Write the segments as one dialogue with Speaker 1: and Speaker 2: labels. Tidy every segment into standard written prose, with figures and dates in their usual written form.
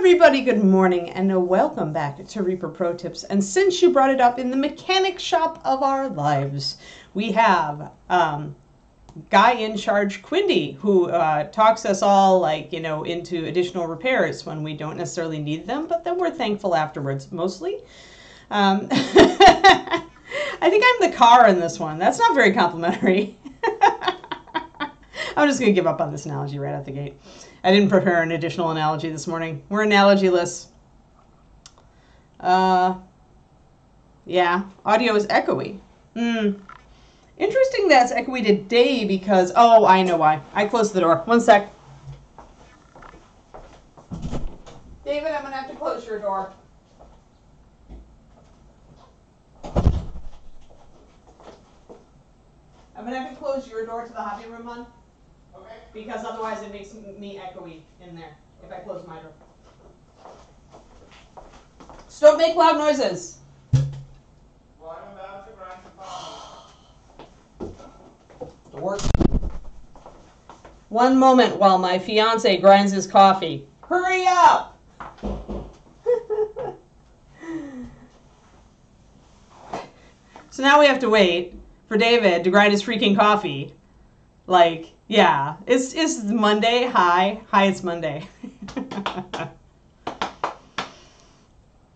Speaker 1: everybody, good morning and welcome back to Reaper Pro Tips. And since you brought it up, in the mechanic shop of our lives, we have guy in charge, Quindy, who talks us all into additional repairs when we don't necessarily need them, but then we're thankful afterwards, mostly. I think I'm the car in this one. That's not very complimentary. I'm just going to give up on this analogy right out the gate. I didn't prepare an additional analogy this morning. We're analogy-less. Yeah, audio is echoey. Interesting that's echoey today because, oh, I know why. I closed the door. One sec. David, I'm going to have to close your door. I'm going to have to close your door to the hobby room, hon. Okay. Because otherwise it makes me echoey in there if I close my door. So don't make loud noises.
Speaker 2: Well, I'm about to grind some coffee.
Speaker 1: Door. One moment while my fiance grinds his coffee. Hurry up! So now we have to wait for David to grind his freaking coffee. Yeah, it's Monday. Hi, it's Monday.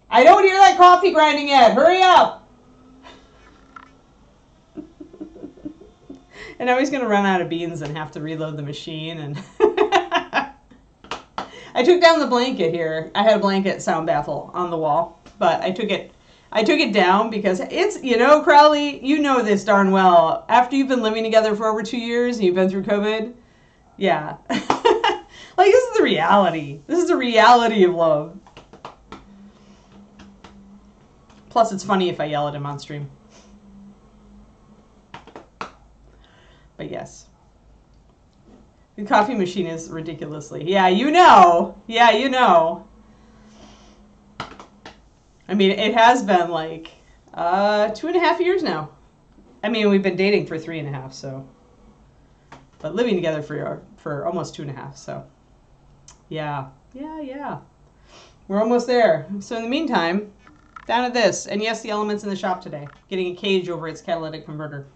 Speaker 1: I don't hear that coffee grinding yet. Hurry up. And now he's going to run out of beans and have to reload the machine. And I took down the blanket here. I had a blanket sound baffle on the wall, but I took it down because it's, Crowley, you know this darn well. After you've been living together for over 2 years and you've been through COVID, yeah. This is the reality. This is the reality of love. Plus, it's funny if I yell at him on stream. But yes. The coffee machine is ridiculously. Yeah, you know. Yeah, you know. I mean, it has been 2.5 years now. I mean, we've been dating for 3.5, so. But living together for almost 2.5, so. Yeah. We're almost there. So in the meantime, down to this. And yes, the element's in the shop today. Getting a cage over its catalytic converter.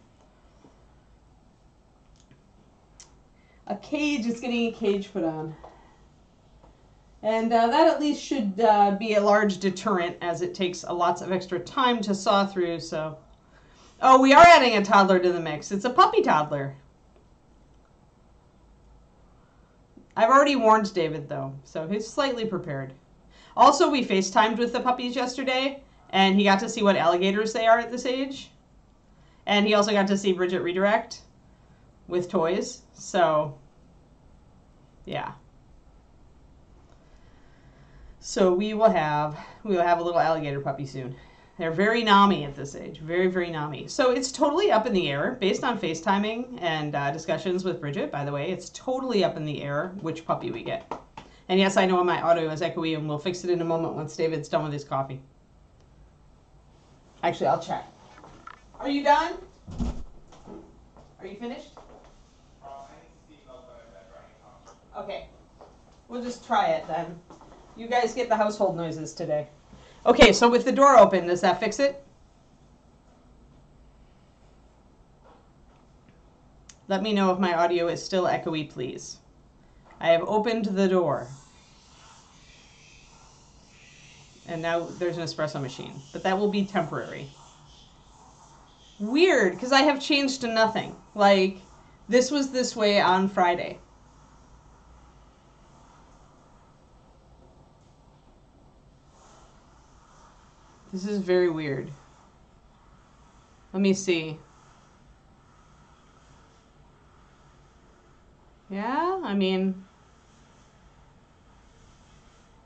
Speaker 1: It's getting a cage put on. And that at least should be a large deterrent as it takes lots of extra time to saw through, so. Oh, we are adding a toddler to the mix. It's a puppy toddler. I've already warned David, though, so he's slightly prepared. Also, we FaceTimed with the puppies yesterday, and he got to see what alligators they are at this age. And he also got to see Bridget redirect with toys, so, yeah. So we will have a little alligator puppy soon. They're very nommy at this age, very, very nommy. So it's totally up in the air based on FaceTiming and discussions with Bridget. By the way, it's totally up in the air which puppy we get. And yes, I know my audio is echoey, and we'll fix it in a moment once David's done with his coffee. Actually, I'll check. Are you done? Are you finished?
Speaker 2: I need to see about that grinding coffee.
Speaker 1: Okay, we'll just try it then. You guys get the household noises today. Okay, so with the door open, does that fix it? Let me know if my audio is still echoey, please. I have opened the door. And now there's an espresso machine, but that will be temporary. Weird, because I have changed to nothing. This was this way on Friday. This is very weird. Let me see. Yeah, I mean,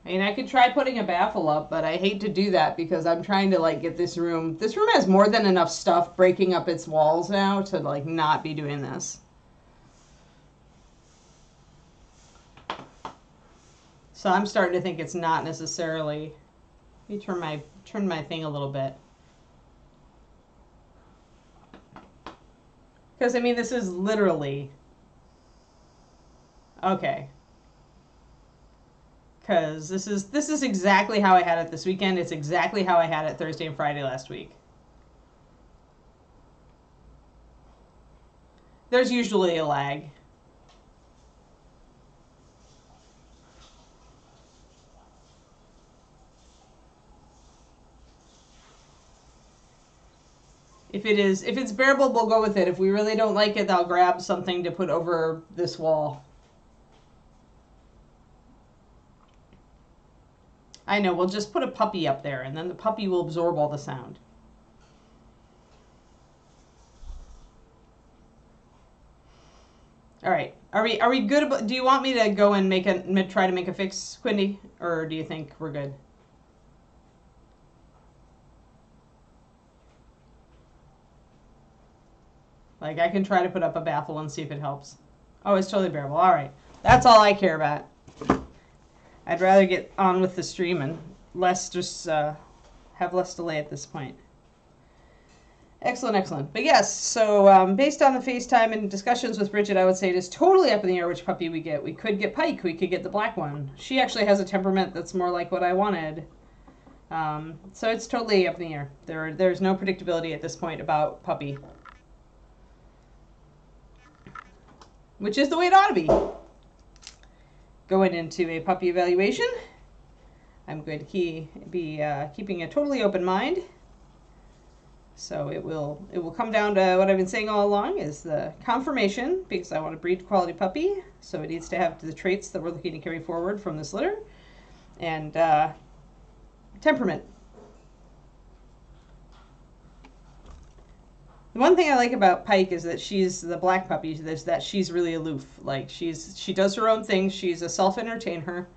Speaker 1: I could try putting a baffle up, but I hate to do that because I'm trying to get this room. This room has more than enough stuff breaking up its walls now to not be doing this. So I'm starting to think it's not necessarily. Let me turn my thing a little bit. Because I mean, this is literally. Okay. because this is exactly how I had it this weekend. It's exactly how I had it Thursday and Friday last week. There's usually a lag. If it's bearable, we'll go with it. If we really don't like it, I'll grab something to put over this wall. I know, we'll just put a puppy up there, and then the puppy will absorb all the sound. All right, are we good? Do you want me to go and try to make a fix, Quindy, or do you think we're good? Like, I can try to put up a baffle and see if it helps. Oh, it's totally bearable. All right, that's all I care about. I'd rather get on with the stream and have less delay at this point. Excellent, excellent. But yes, so based on the FaceTime and discussions with Bridget, I would say it is totally up in the air which puppy we get. We could get Pike. We could get the black one. She actually has a temperament that's more like what I wanted. So it's totally up in the air. There's no predictability at this point about puppy. Which is the way it ought to be. Going into a puppy evaluation, I'm going to be keeping a totally open mind. So it will come down to what I've been saying all along is the conformation, because I want to breed quality puppy. So it needs to have the traits that we're looking to carry forward from this litter, and temperament. The one thing I like about Pike is that she's the black puppy. Is that she's really aloof. Like she does her own thing. She's a self-entertainer,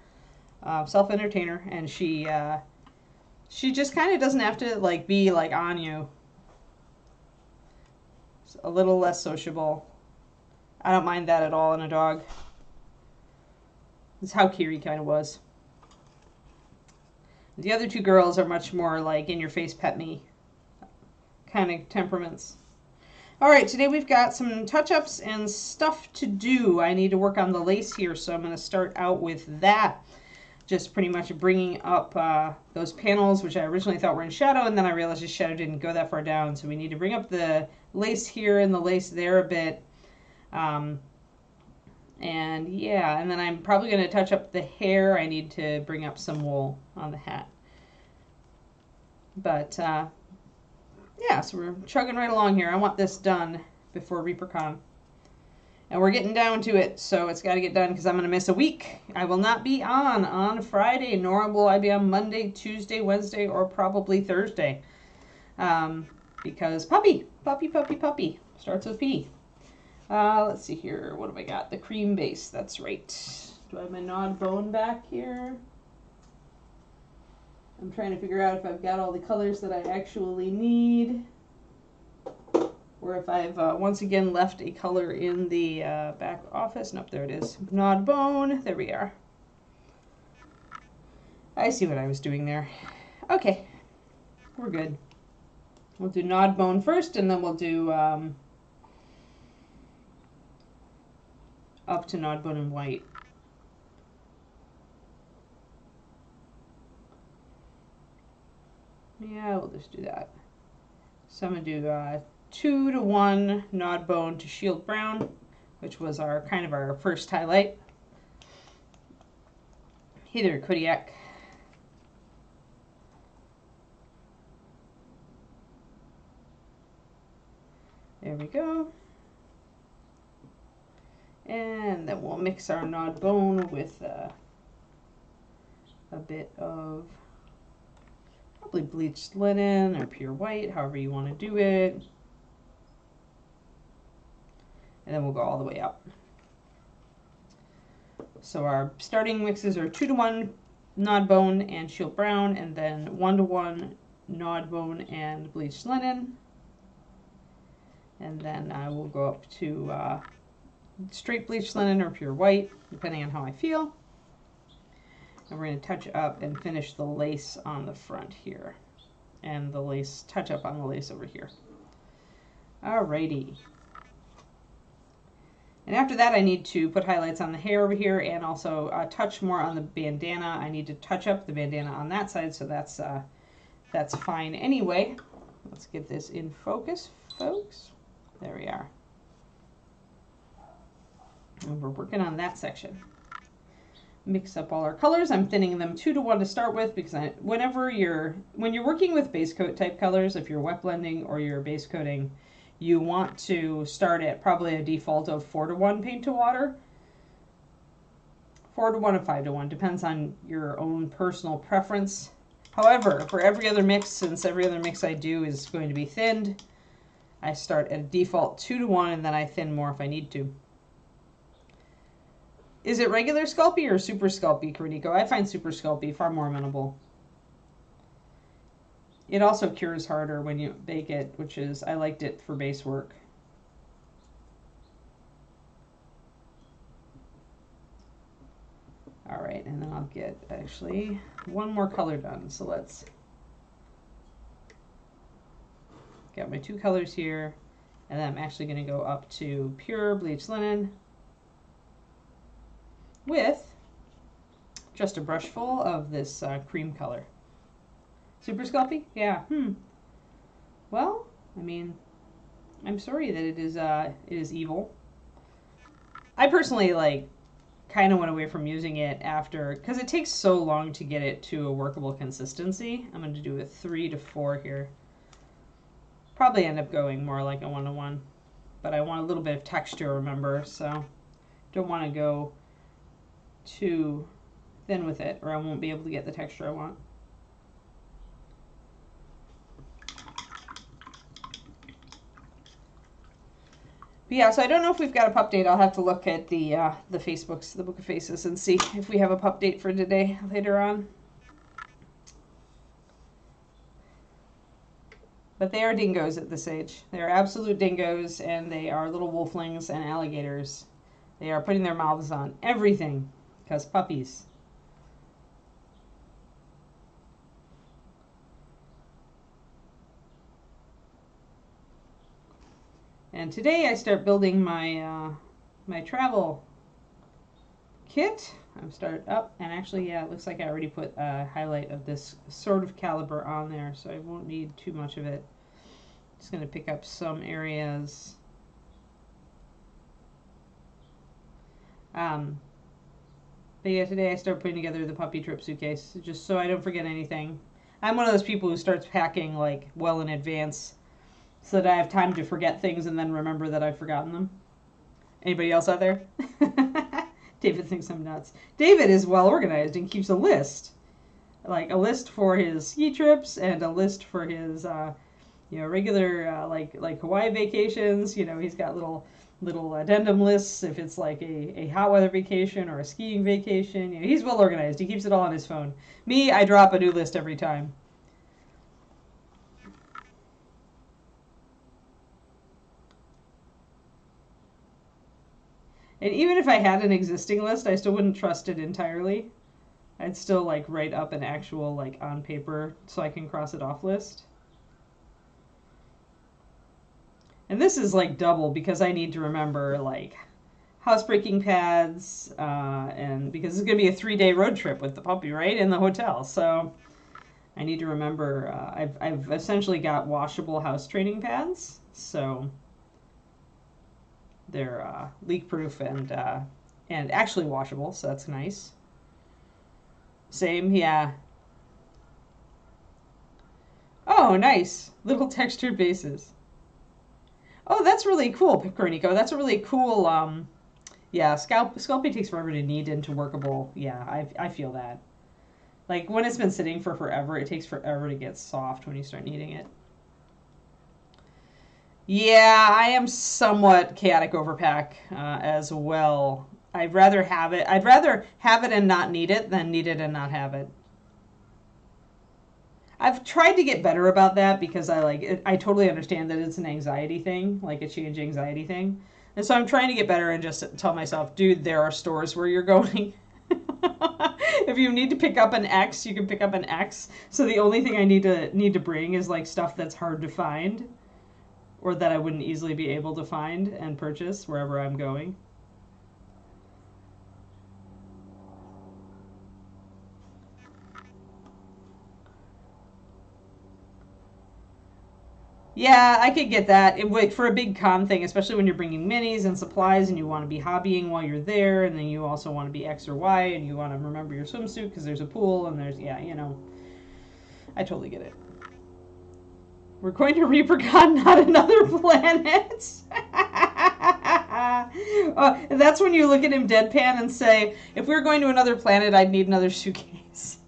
Speaker 1: and she just kind of doesn't have to like be like on you. It's a little less sociable. I don't mind that at all in a dog. That's how Kiri kind of was. The other two girls are much more like in-your-face pet me kind of temperaments. All right, today we've got some touch-ups and stuff to do. I need to work on the lace here, so I'm going to start out with that. Just pretty much bringing up those panels, which I originally thought were in shadow, and then I realized the shadow didn't go that far down, so we need to bring up the lace here and the lace there a bit. And yeah, and then I'm probably going to touch up the hair. I need to bring up some wool on the hat. But yeah, so we're chugging right along here. I want this done before ReaperCon. And we're getting down to it, so it's got to get done because I'm going to miss a week. I will not be on Friday, nor will I be on Monday, Tuesday, Wednesday, or probably Thursday. Because puppy starts with P. Let's see here. What have I got? The cream base. That's right. Do I have my Nod Bone back here? I'm trying to figure out if I've got all the colors that I actually need, or if I've once again left a color in the back office. Nope, there it is. Nod Bone. There we are. I see what I was doing there. Okay, we're good. We'll do Nod Bone first, and then we'll do up to Nod Bone in white. Yeah, we'll just do that. So I'm going to do 2-to-1 Nod Bone to Shield Brown, which was our kind of our first highlight. Hey there, Kodiak. There we go. And then we'll mix our Nod Bone with a bit of probably bleached linen or pure white, however you want to do it. And then we'll go all the way up. So our starting mixes are 2-to-1 Nod Bone and Shield Brown, and then 1-to-1 Nod Bone and bleached linen. And then I will go up to straight bleached linen or pure white, depending on how I feel. And we're going to touch up and finish the lace on the front here. And the lace, touch up on the lace over here. Alrighty. And after that, I need to put highlights on the hair over here and also touch more on the bandana. I need to touch up the bandana on that side, so that's fine anyway. Let's get this in focus, folks. There we are. And we're working on that section. Mix up all our colors. I'm thinning them 2 to 1 to start with because when you're working with base coat type colors, if you're wet blending or you're base coating, you want to start at probably a default of 4 to 1 paint to water. 4 to 1 or 5 to 1, depends on your own personal preference. However, for every other mix, since every other mix I do is going to be thinned, I start at a default 2 to 1 and then I thin more if I need to. Is it regular Sculpey or super Sculpey, Karinico? I find super Sculpey far more amenable. It also cures harder when you bake it, which is, I liked it for base work. All right, and then I'll get actually one more color done. So let's get my 2 colors here, and then I'm actually going to go up to pure bleached linen with just a brush full of this cream color. Super Sculpey? Yeah. Well, I mean, I'm sorry that it is evil. I personally kind of went away from using it after, because it takes so long to get it to a workable consistency. I'm going to do a 3 to 4 here. Probably end up going more like a 1 to 1, but I want a little bit of texture, remember, so don't want to go too thin with it or I won't be able to get the texture I want. But yeah, so I don't know if we've got a pup date. I'll have to look at the Facebooks, the Book of Faces, and see if we have a pup date for today later on. But they are dingoes at this age. They are absolute dingoes, and they are little wolflings and alligators. They are putting their mouths on everything, because puppies. And today I start building my my travel kit. I'm started up, and actually, yeah, it looks like I already put a highlight of this sort of caliber on there, so I won't need too much of it. Just going to pick up some areas. But yeah, today I start putting together the puppy trip suitcase, just so I don't forget anything. I'm one of those people who starts packing like well in advance, so that I have time to forget things and then remember that I've forgotten them. Anybody else out there? David thinks I'm nuts. David is well organized and keeps a list. Like a list for his ski trips and a list for his regular like Hawaii vacations. He's got little addendum lists if it's like a hot weather vacation or a skiing vacation. He's well organized. He keeps it all on his phone. Me, I drop a new list every time. And even if I had an existing list, I still wouldn't trust it entirely. I'd still write up an actual on paper so I can cross it off list. And this is double because I need to remember housebreaking pads and because it's going to be a 3-day road trip with the puppy, right, in the hotel. So I need to remember I've essentially got washable house training pads. So they're leak-proof and actually washable, so that's nice. Same, yeah. Oh, nice. Little textured bases. Oh, that's really cool, Picornico. That's a really cool, yeah, Sculpey takes forever to knead into workable. Yeah, I feel that. When it's been sitting for forever, it takes forever to get soft when you start kneading it. Yeah, I am somewhat chaotic overpack as well. I'd rather have it and not need it than need it and not have it. I've tried to get better about that because I totally understand that it's an anxiety thing, like a change anxiety thing. And so I'm trying to get better and just tell myself, dude, there are stores where you're going. If you need to pick up an X, you can pick up an X. So the only thing I need to bring is stuff that's hard to find or that I wouldn't easily be able to find and purchase wherever I'm going. Yeah, I could get that. It would for a big con thing, especially when you're bringing minis and supplies and you want to be hobbying while you're there, and then you also want to be X or Y and you want to remember your swimsuit because there's a pool and there's, yeah, you know, I totally get it. We're going to ReaperCon, not another planet. That's when you look at him deadpan and say, if we were going to another planet, I'd need another suitcase.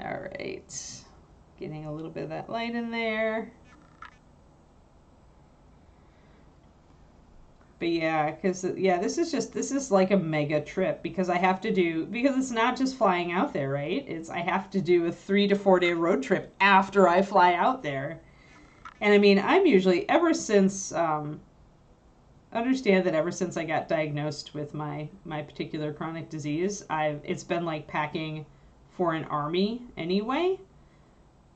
Speaker 1: All right. Getting a little bit of that light in there. But yeah, because this is like a mega trip because because it's not just flying out there, right? I have to do a 3 to 4 day road trip after I fly out there. And I mean, I'm usually, understand that ever since I got diagnosed with my particular chronic disease, it's been like packing for an army anyway,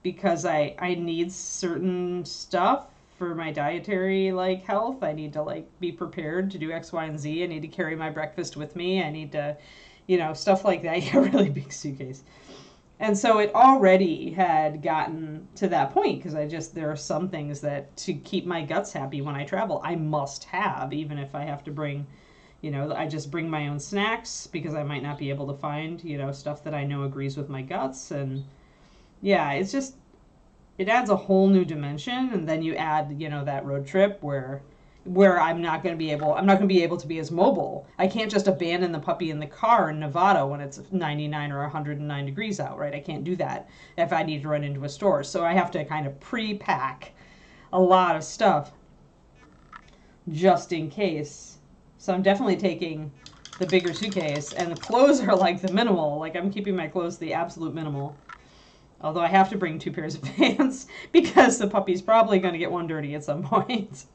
Speaker 1: because I need certain stuff for my dietary like health. I need to like be prepared to do X, Y, and Z. I need to carry my breakfast with me. I need to, stuff like that. Yeah, really big suitcase. And so it already had gotten to that point because there are some things that to keep my guts happy when I travel, I must have, even if I have to bring, I just bring my own snacks because I might not be able to find, stuff that I know agrees with my guts. And yeah, it adds a whole new dimension. And then you add, that road trip where I'm not going to be able to be as mobile. I can't just abandon the puppy in the car in Nevada when it's 99 or 109 degrees out, right? I can't do that if I need to run into a store. So I have to kind of pre-pack a lot of stuff just in case. So I'm definitely taking the bigger suitcase, and the clothes are like the minimal. Like I'm keeping my clothes the absolute minimal. Although I have to bring 2 pairs of pants because the puppy's probably going to get one dirty at some point.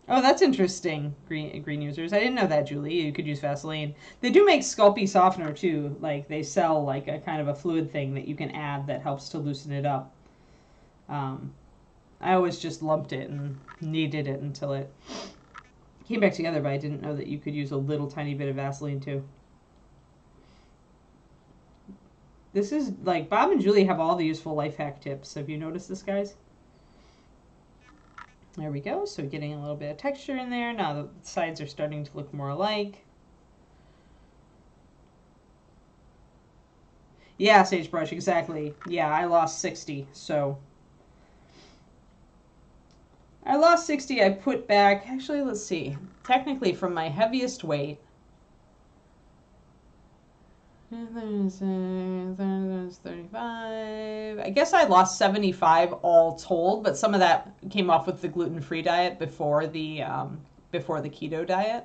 Speaker 1: Oh, that's interesting, green users. I didn't know that, Julie. You could use Vaseline. They do make Sculpey softener, too. Like, they sell, like, a kind of a fluid thing that you can add that helps to loosen it up. I always just lumped it and kneaded it until it came back together, but I didn't know that you could use a little tiny bit of Vaseline, too. This is, like, Bob and Julie have all the useful life hack tips. Have you noticed this, guys? There we go. So getting a little bit of texture in there. Now the sides are starting to look more alike. Yeah, sagebrush, exactly. Yeah, I lost 60, so. I lost 60, I put back, actually, let's see. Technically, from my heaviest weight, there's 35. I guess I lost 75 all told, but some of that came off with the gluten-free diet before the keto diet.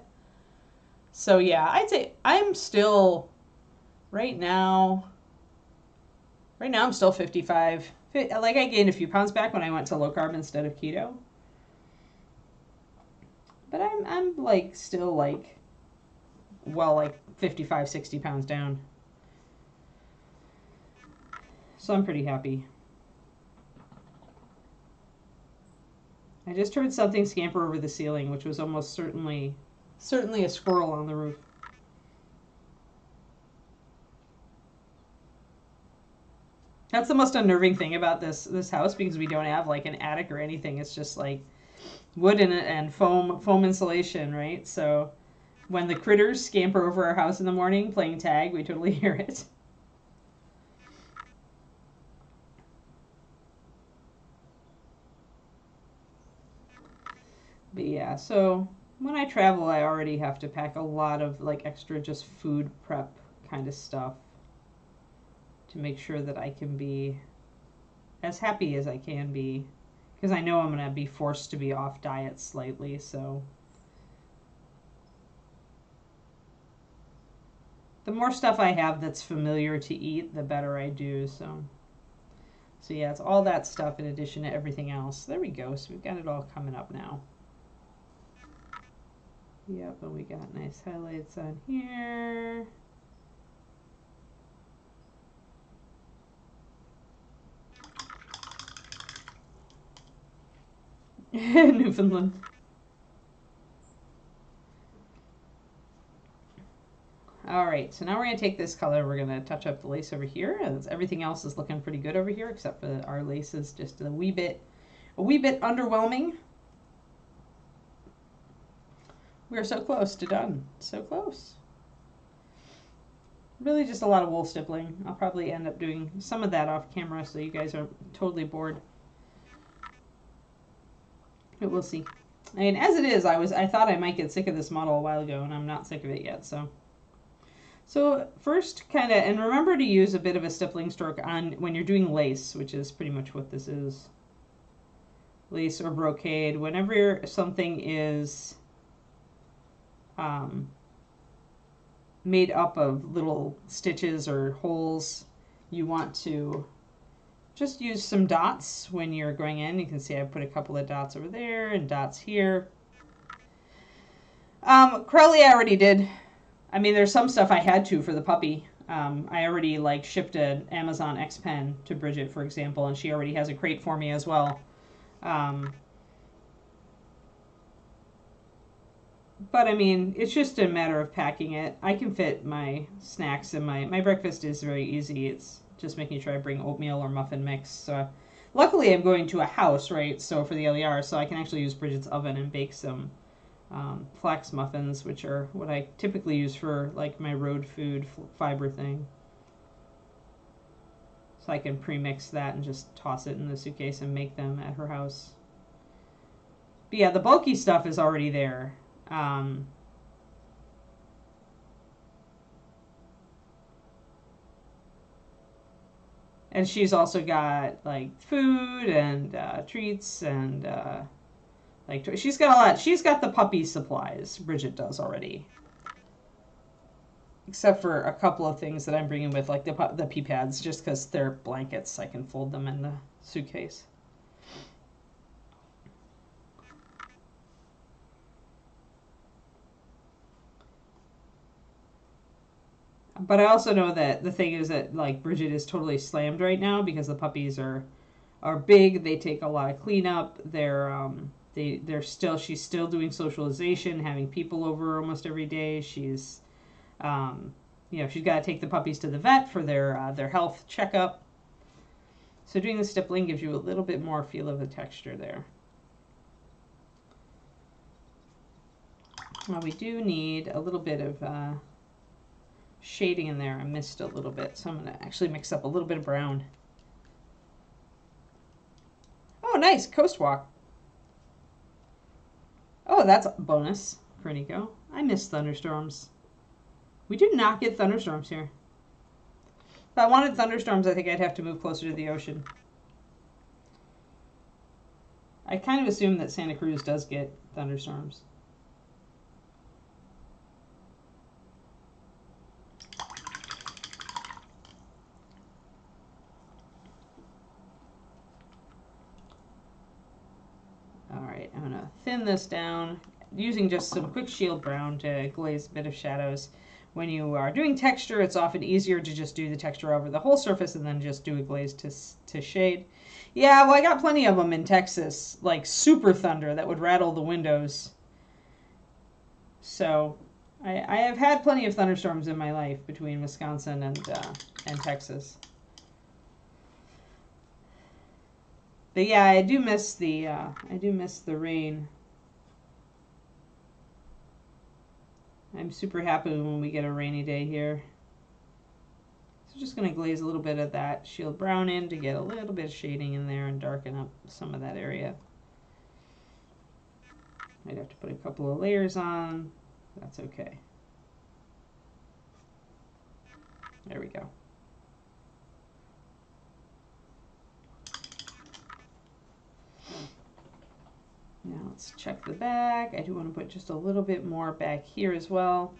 Speaker 1: So yeah, I'd say I'm still right now I'm still 55. Like I gained a few pounds back when I went to low carb instead of keto. But I'm like still like 55, 60 pounds down. So I'm pretty happy. I just heard something scamper over the ceiling, which was almost certainly a squirrel on the roof. That's the most unnerving thing about this house, because we don't have like an attic or anything. It's just like wood and foam insulation, right? So when the critters scamper over our house in the morning playing tag, we totally hear it. But yeah, so when I travel, I already have to pack a lot of like extra just food prep kind of stuff to make sure that I can be as happy as I can be, because I know I'm going to be forced to be off diet slightly, so the more stuff I have that's familiar to eat, the better I do. So yeah, it's all that stuff in addition to everything else. There we go. So we've got it all coming up now. Yep, and we got nice highlights on here. Newfoundland. All right, so now we're going to take this color, we're going to touch up the lace over here, and everything else is looking pretty good over here, except for our lace is just a wee bit underwhelming. We're so close to done, so close. Really just a lot of wool stippling. I'll probably end up doing some of that off camera so you guys aren't totally bored. But we'll see. I mean, as it is, I thought I might get sick of this model a while ago, and I'm not sick of it yet, so. So first, kind of, and remember to use a bit of a stippling stroke on when you're doing lace, which is pretty much what this is. Lace or brocade. Whenever something is made up of little stitches or holes, you want to just use some dots when you're going in. You can see I put a couple of dots over there and dots here. Crowley I already did. I mean, there's some stuff I had to for the puppy. I already like shipped an Amazon X Pen to Bridget, for example, and she already has a crate for me as well. But I mean, it's just a matter of packing it. I can fit my snacks and my breakfast is very easy. It's just making sure I bring oatmeal or muffin mix. So luckily I'm going to a house, right? So for the LER, so I can actually use Bridget's oven and bake some flax muffins, which are what I typically use for like my road food fiber thing. So I can pre-mix that and just toss it in the suitcase and make them at her house. But yeah, the bulky stuff is already there. And she's also got like food and treats and like she's got a lot. She's got the puppy supplies. Bridget does already, except for a couple of things that I'm bringing with, like the pee pads, just because they're blankets. I can fold them in the suitcase. But I also know that the thing is that like Bridget is totally slammed right now because the puppies are big. They take a lot of cleanup. She's still doing socialization, having people over almost every day. She's she's got to take the puppies to the vet for their health checkup. So doing the stippling gives you a little bit more feel of the texture there. Now we do need a little bit of shading in there. I missed a little bit, so I'm going to actually mix up a little bit of brown. Oh, nice, Coast Walk. Oh, that's a bonus for Nico. I miss thunderstorms. We do not get thunderstorms here. If I wanted thunderstorms, I think I'd have to move closer to the ocean. I kind of assume that Santa Cruz does get thunderstorms. Alright, I'm going to thin this down using just some quick shield brown to glaze a bit of shadows. When you are doing texture, it's often easier to just do the texture over the whole surface and then just do a glaze to shade. Yeah, well, I got plenty of them in Texas, like super thunder that would rattle the windows. So I have had plenty of thunderstorms in my life between Wisconsin and Texas. But yeah, I do miss the rain. I'm super happy when we get a rainy day here. So just going to glaze a little bit of that shield brown in to get a little bit of shading in there and darken up some of that area. Might have to put a couple of layers on. That's okay. There we go. Now let's check the back. I do want to put just a little bit more back here as well.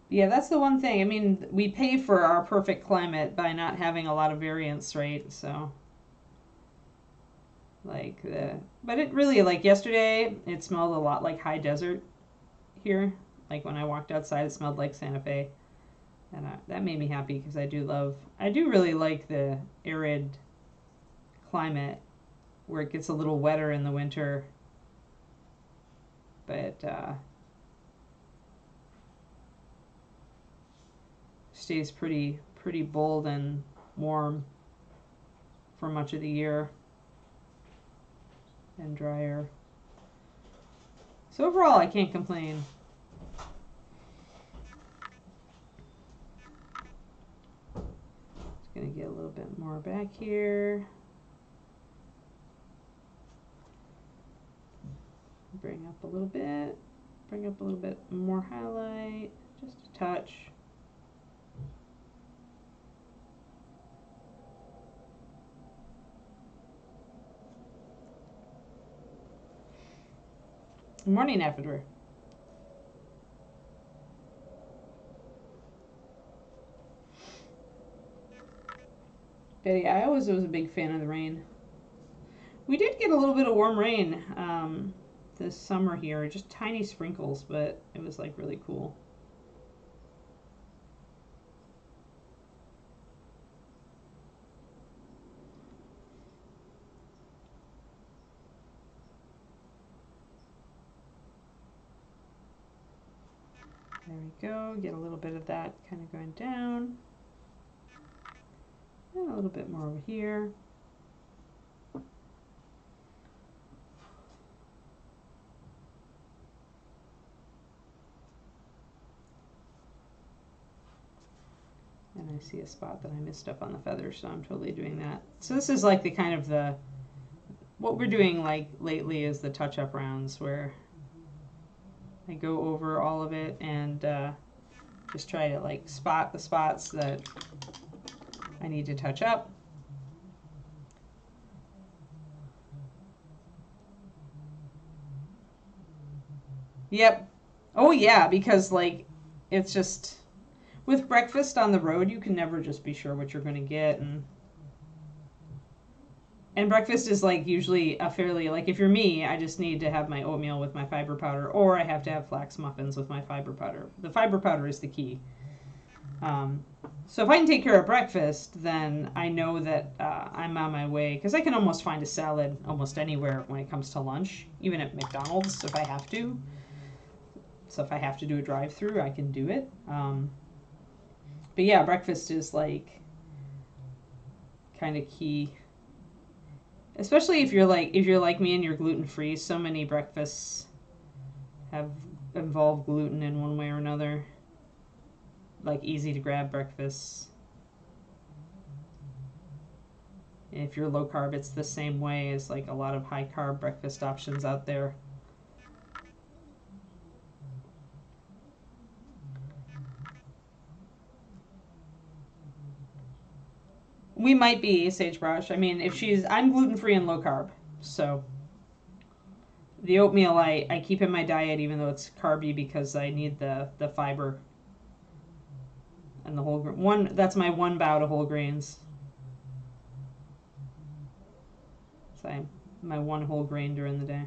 Speaker 1: Yeah, that's the one thing. I mean, we pay for our perfect climate by not having a lot of variance, right? So, but it really, like yesterday, it smelled a lot like high desert here. Like when I walked outside, it smelled like Santa Fe. And that made me happy because I do really like the arid climate where it gets a little wetter in the winter, but stays pretty bold and warm for much of the year and drier. So overall, I can't complain. Just gonna get a little bit more back here. Bring up a little bit more highlight, just a touch. Morning, Affador. Betty, I always was a big fan of the rain. We did get a little bit of warm rain this summer here, just tiny sprinkles, but it was like really cool. There we go, get a little bit of that kind of going down. And a little bit more over here. And I see a spot that I missed up on the feather, so I'm totally doing that. So this is like the kind of what we're doing like lately is the touch-up rounds where I go over all of it and just try to like spot the spots that I need to touch up. Yep. Oh yeah, because like it's just with breakfast on the road, you can never just be sure what you're going to get, and breakfast is like usually a fairly, like if you're me, I just need to have my oatmeal with my fiber powder, or I have to have flax muffins with my fiber powder. The fiber powder is the key. So if I can take care of breakfast, then I know that I'm on my way, because I can almost find a salad almost anywhere when it comes to lunch, even at McDonald's if I have to. So if I have to do a drive-through, I can do it. But yeah, breakfast is like kind of key, especially if you're like me and you're gluten-free. So many breakfasts have involved gluten in one way or another, like easy to grab breakfasts. And if you're low carb, it's the same way as like a lot of high carb breakfast options out there. We might be Sagebrush. I mean, I'm gluten-free and low carb, so the oatmeal I keep in my diet even though it's carby because I need the fiber and the whole grain. That's my one bout of whole grains. So my one whole grain during the day.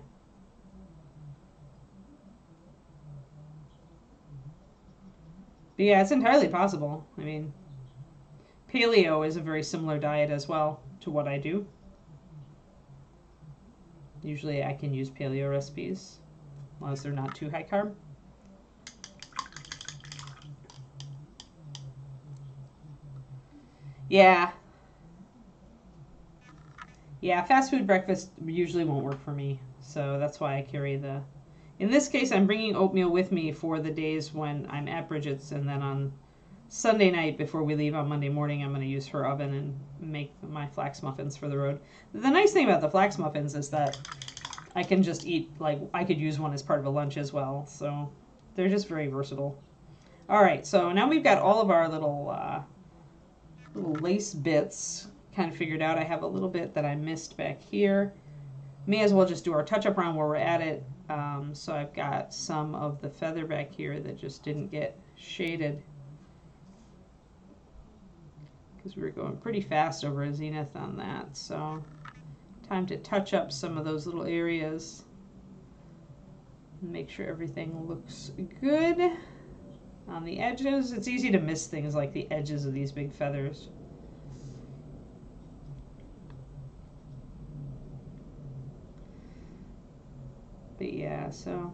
Speaker 1: But yeah, it's entirely possible. I mean, paleo is a very similar diet as well to what I do. Usually I can use paleo recipes, as long as they're not too high carb. Yeah. Yeah, fast food breakfast usually won't work for me, so that's why I carry in this case, I'm bringing oatmeal with me for the days when I'm at Bridget's, and then on Sunday night before we leave on Monday morning, I'm going to use her oven and make my flax muffins for the road. The nice thing about the flax muffins is that I can just eat, like, I could use one as part of a lunch as well, so they're just very versatile. All right, so now we've got all of our little lace bits kind of figured out. I have a little bit that I missed back here. May as well just do our touch-up round while we're at it. So I've got some of the feather back here that just didn't get shaded because we were going pretty fast over a zenith on that. So time to touch up some of those little areas. Make sure everything looks good. On the edges, it's easy to miss things like the edges of these big feathers. But yeah, so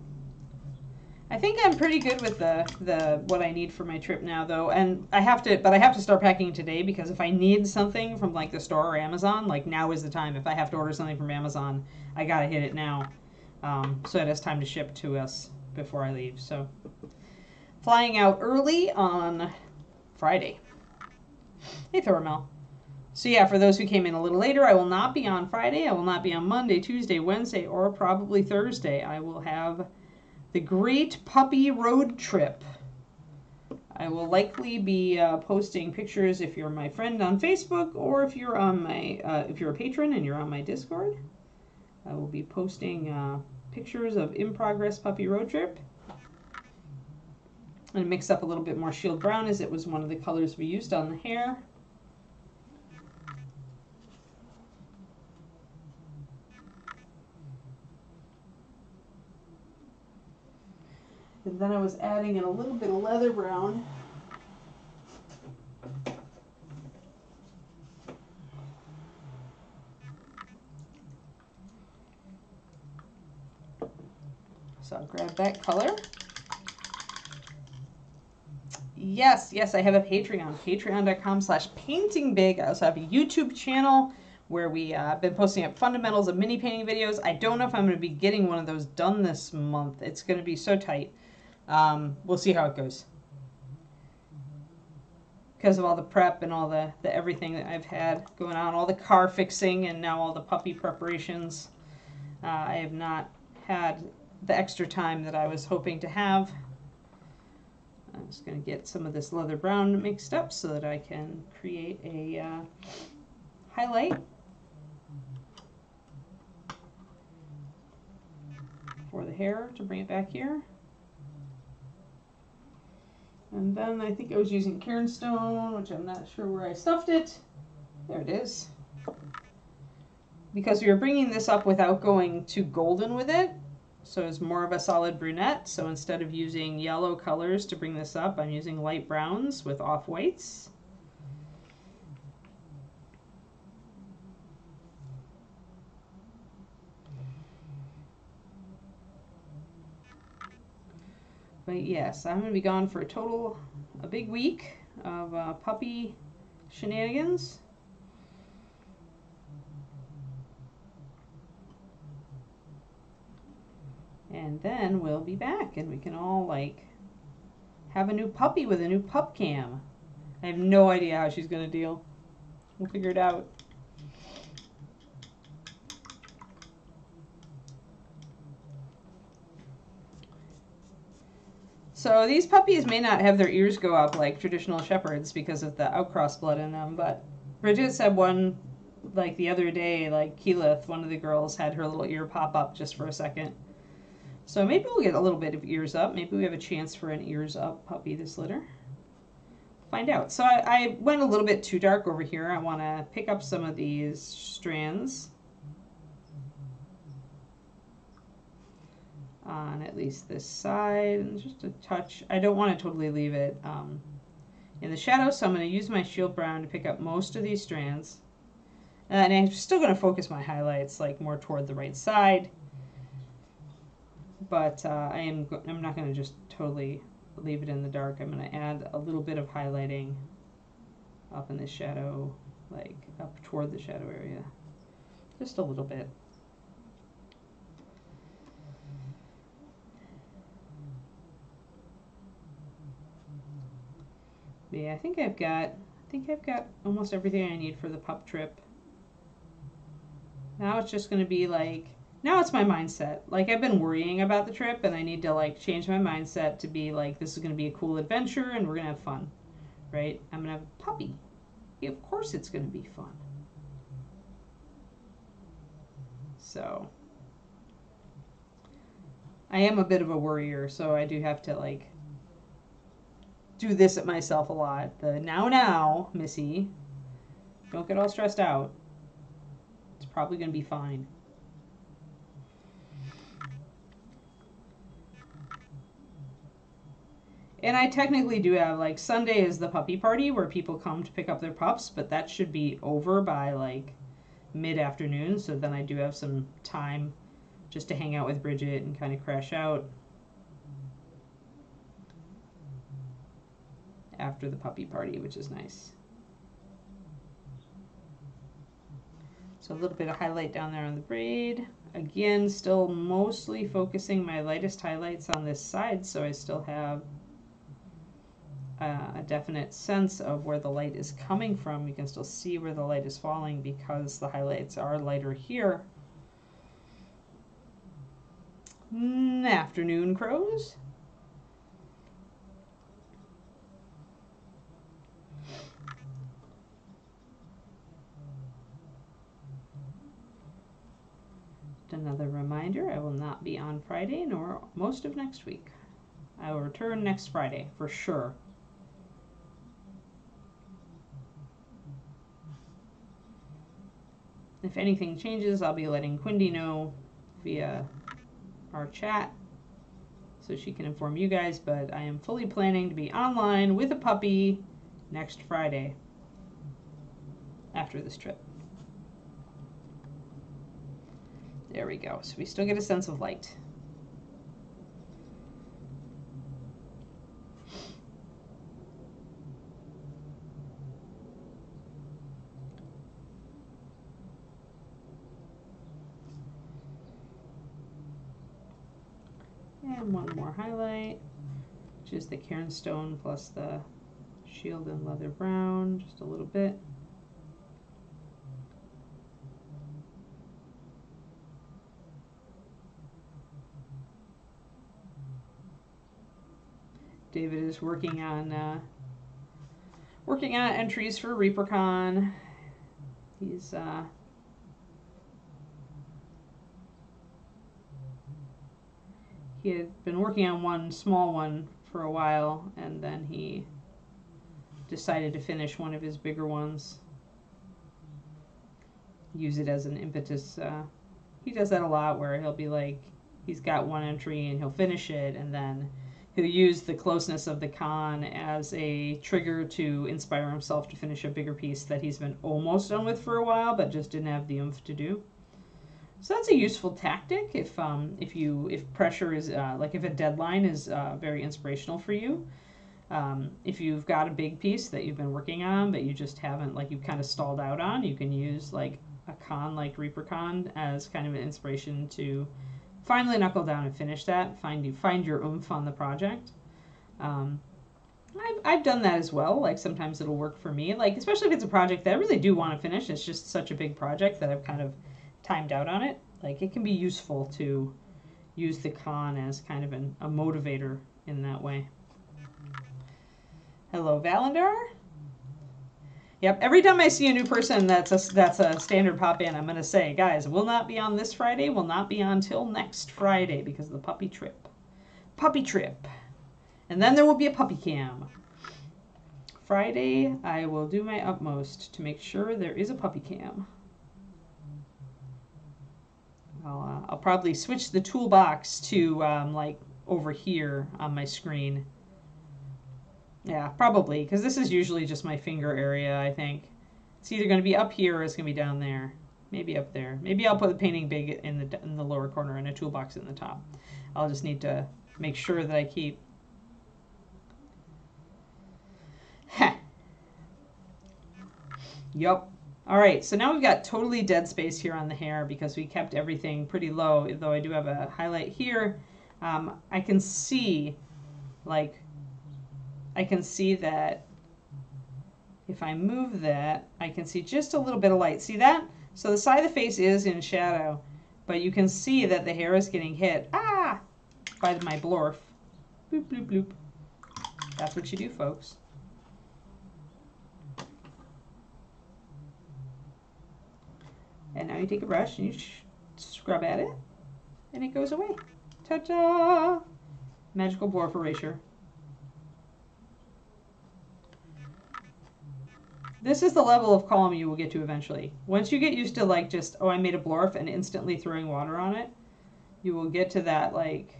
Speaker 1: I think I'm pretty good with the what I need for my trip now, though, and I have to start packing today, because if I need something from like the store or Amazon, like now is the time. If I have to order something from Amazon, I gotta hit it now, so it has time to ship to us before I leave. So flying out early on Friday. Hey, Thormel. So yeah, for those who came in a little later, I will not be on Friday. I will not be on Monday, Tuesday, Wednesday, or probably Thursday. I will have the Great Puppy Road Trip. I will likely be posting pictures if you're my friend on Facebook, or if you're on my if you're a patron and you're on my Discord. I will be posting pictures of in progress puppy road trip. And mix up a little bit more shield brown, as it was one of the colors we used on the hair. And then I was adding in a little bit of leather brown. So I'll grab that color. Yes, I have a Patreon, patreon.com/paintingbig. I also have a YouTube channel where we have been posting up fundamentals of mini painting videos. I don't know if I'm going to be getting one of those done this month. It's going to be so tight. We'll see how it goes. Because of all the prep and all the everything that I've had going on, all the car fixing and now all the puppy preparations. I have not had the extra time that I was hoping to have. I'm just going to get some of this leather brown mixed up so that I can create a highlight for the hair to bring it back here. And then I think I was using Cairnstone, which I'm not sure where I stuffed it. There it is. Because we were bringing this up without going too golden with it, so it's more of a solid brunette. So instead of using yellow colors to bring this up, I'm using light browns with off-whites. But yes, I'm going to be gone for a big week of puppy shenanigans. And then we'll be back and we can all like have a new puppy with a new pup cam. I have no idea how she's going to deal. We'll figure it out. So these puppies may not have their ears go up like traditional shepherds because of the outcross blood in them, but Bridget said one, like the other day, like Keyleth, one of the girls, had her little ear pop up just for a second. So maybe we'll get a little bit of ears up. Maybe we have a chance for an ears up puppy this litter. Find out. So I went a little bit too dark over here. I want to pick up some of these strands on at least this side, and just a touch. I don't want to totally leave it in the shadow, so I'm going to use my shield brown to pick up most of these strands. And I'm still going to focus my highlights like more toward the right side, but I'm not going to just totally leave it in the dark. I'm going to add a little bit of highlighting up in the shadow, like up toward the shadow area, just a little bit. Yeah, I think I've got almost everything I need for the pup trip. Now it's just going to be like, now it's my mindset. Like, I've been worrying about the trip, and I need to like change my mindset to be like, this is going to be a cool adventure and we're going to have fun, right? I'm going to have a puppy. Yeah, of course it's going to be fun. So I am a bit of a worrier, so I do have to like do this at myself a lot. The now, Missy. Don't get all stressed out. It's probably going to be fine. And I technically do have, like, Sunday is the puppy party where people come to pick up their pups, but that should be over by, like, mid-afternoon, so then I do have some time just to hang out with Bridget and kind of crash out after the puppy party, which is nice. So a little bit of highlight down there on the braid. Again, still mostly focusing my lightest highlights on this side, so I still have a definite sense of where the light is coming from. You can still see where the light is falling because the highlights are lighter here. Afternoon crows. Another reminder, I will not be on Friday nor most of next week. I will return next Friday for sure. If anything changes, I'll be letting Quindy know via our chat so she can inform you guys, but I am fully planning to be online with a puppy next Friday after this trip. There we go. So we still get a sense of light. And one more highlight, which is the cairnstone plus the shield and leather brown, just a little bit. David is working on entries for ReaperCon. He's he had been working on one small one for a while, and then he decided to finish one of his bigger ones. Use it as an impetus. He does that a lot, where he'll be like, he's got one entry and he'll finish it, and then he'll use the closeness of the con as a trigger to inspire himself to finish a bigger piece that he's been almost done with for a while, but just didn't have the oomph to do. So that's a useful tactic if pressure is like if a deadline is very inspirational for you. If you've got a big piece that you've been working on but you just haven't, like, you've kind of stalled out on, you can use like a con like ReaperCon as kind of an inspiration to finally knuckle down and finish that. Find your oomph on the project. I've done that as well. Like, sometimes it'll work for me, like especially if it's a project that I really do want to finish. It's just such a big project that I've kind of timed out on it. Like, it can be useful to use the con as kind of a motivator in that way. Hello, Valendar. Yep, every time I see a new person that's a standard pop-in, I'm going to say, guys, will not be on this Friday, will not be on till next Friday because of the puppy trip. Puppy trip. And then there will be a puppy cam. Friday, I will do my utmost to make sure there is a puppy cam. I'll probably switch the toolbox to like over here on my screen. Yeah, probably, because this is usually just my finger area, I think. It's either going to be up here or it's going to be down there. Maybe up there. Maybe I'll put the painting big in the lower corner and a toolbox in the top. I'll just need to make sure that I keep... Yup. All right, so now we've got totally dead space here on the hair because we kept everything pretty low, though I do have a highlight here. I can see, like... I can see that if I move that, I can see just a little bit of light. See that? So the side of the face is in shadow, but you can see that the hair is getting hit by my blorf. Bloop, bloop, bloop. That's what you do, folks. And now you take a brush and you scrub at it, and it goes away. Ta-da! Magical blorf erasure. This is the level of calm you will get to eventually. Once you get used to, like, just, oh, I made a blorf and instantly throwing water on it, you will get to that, like,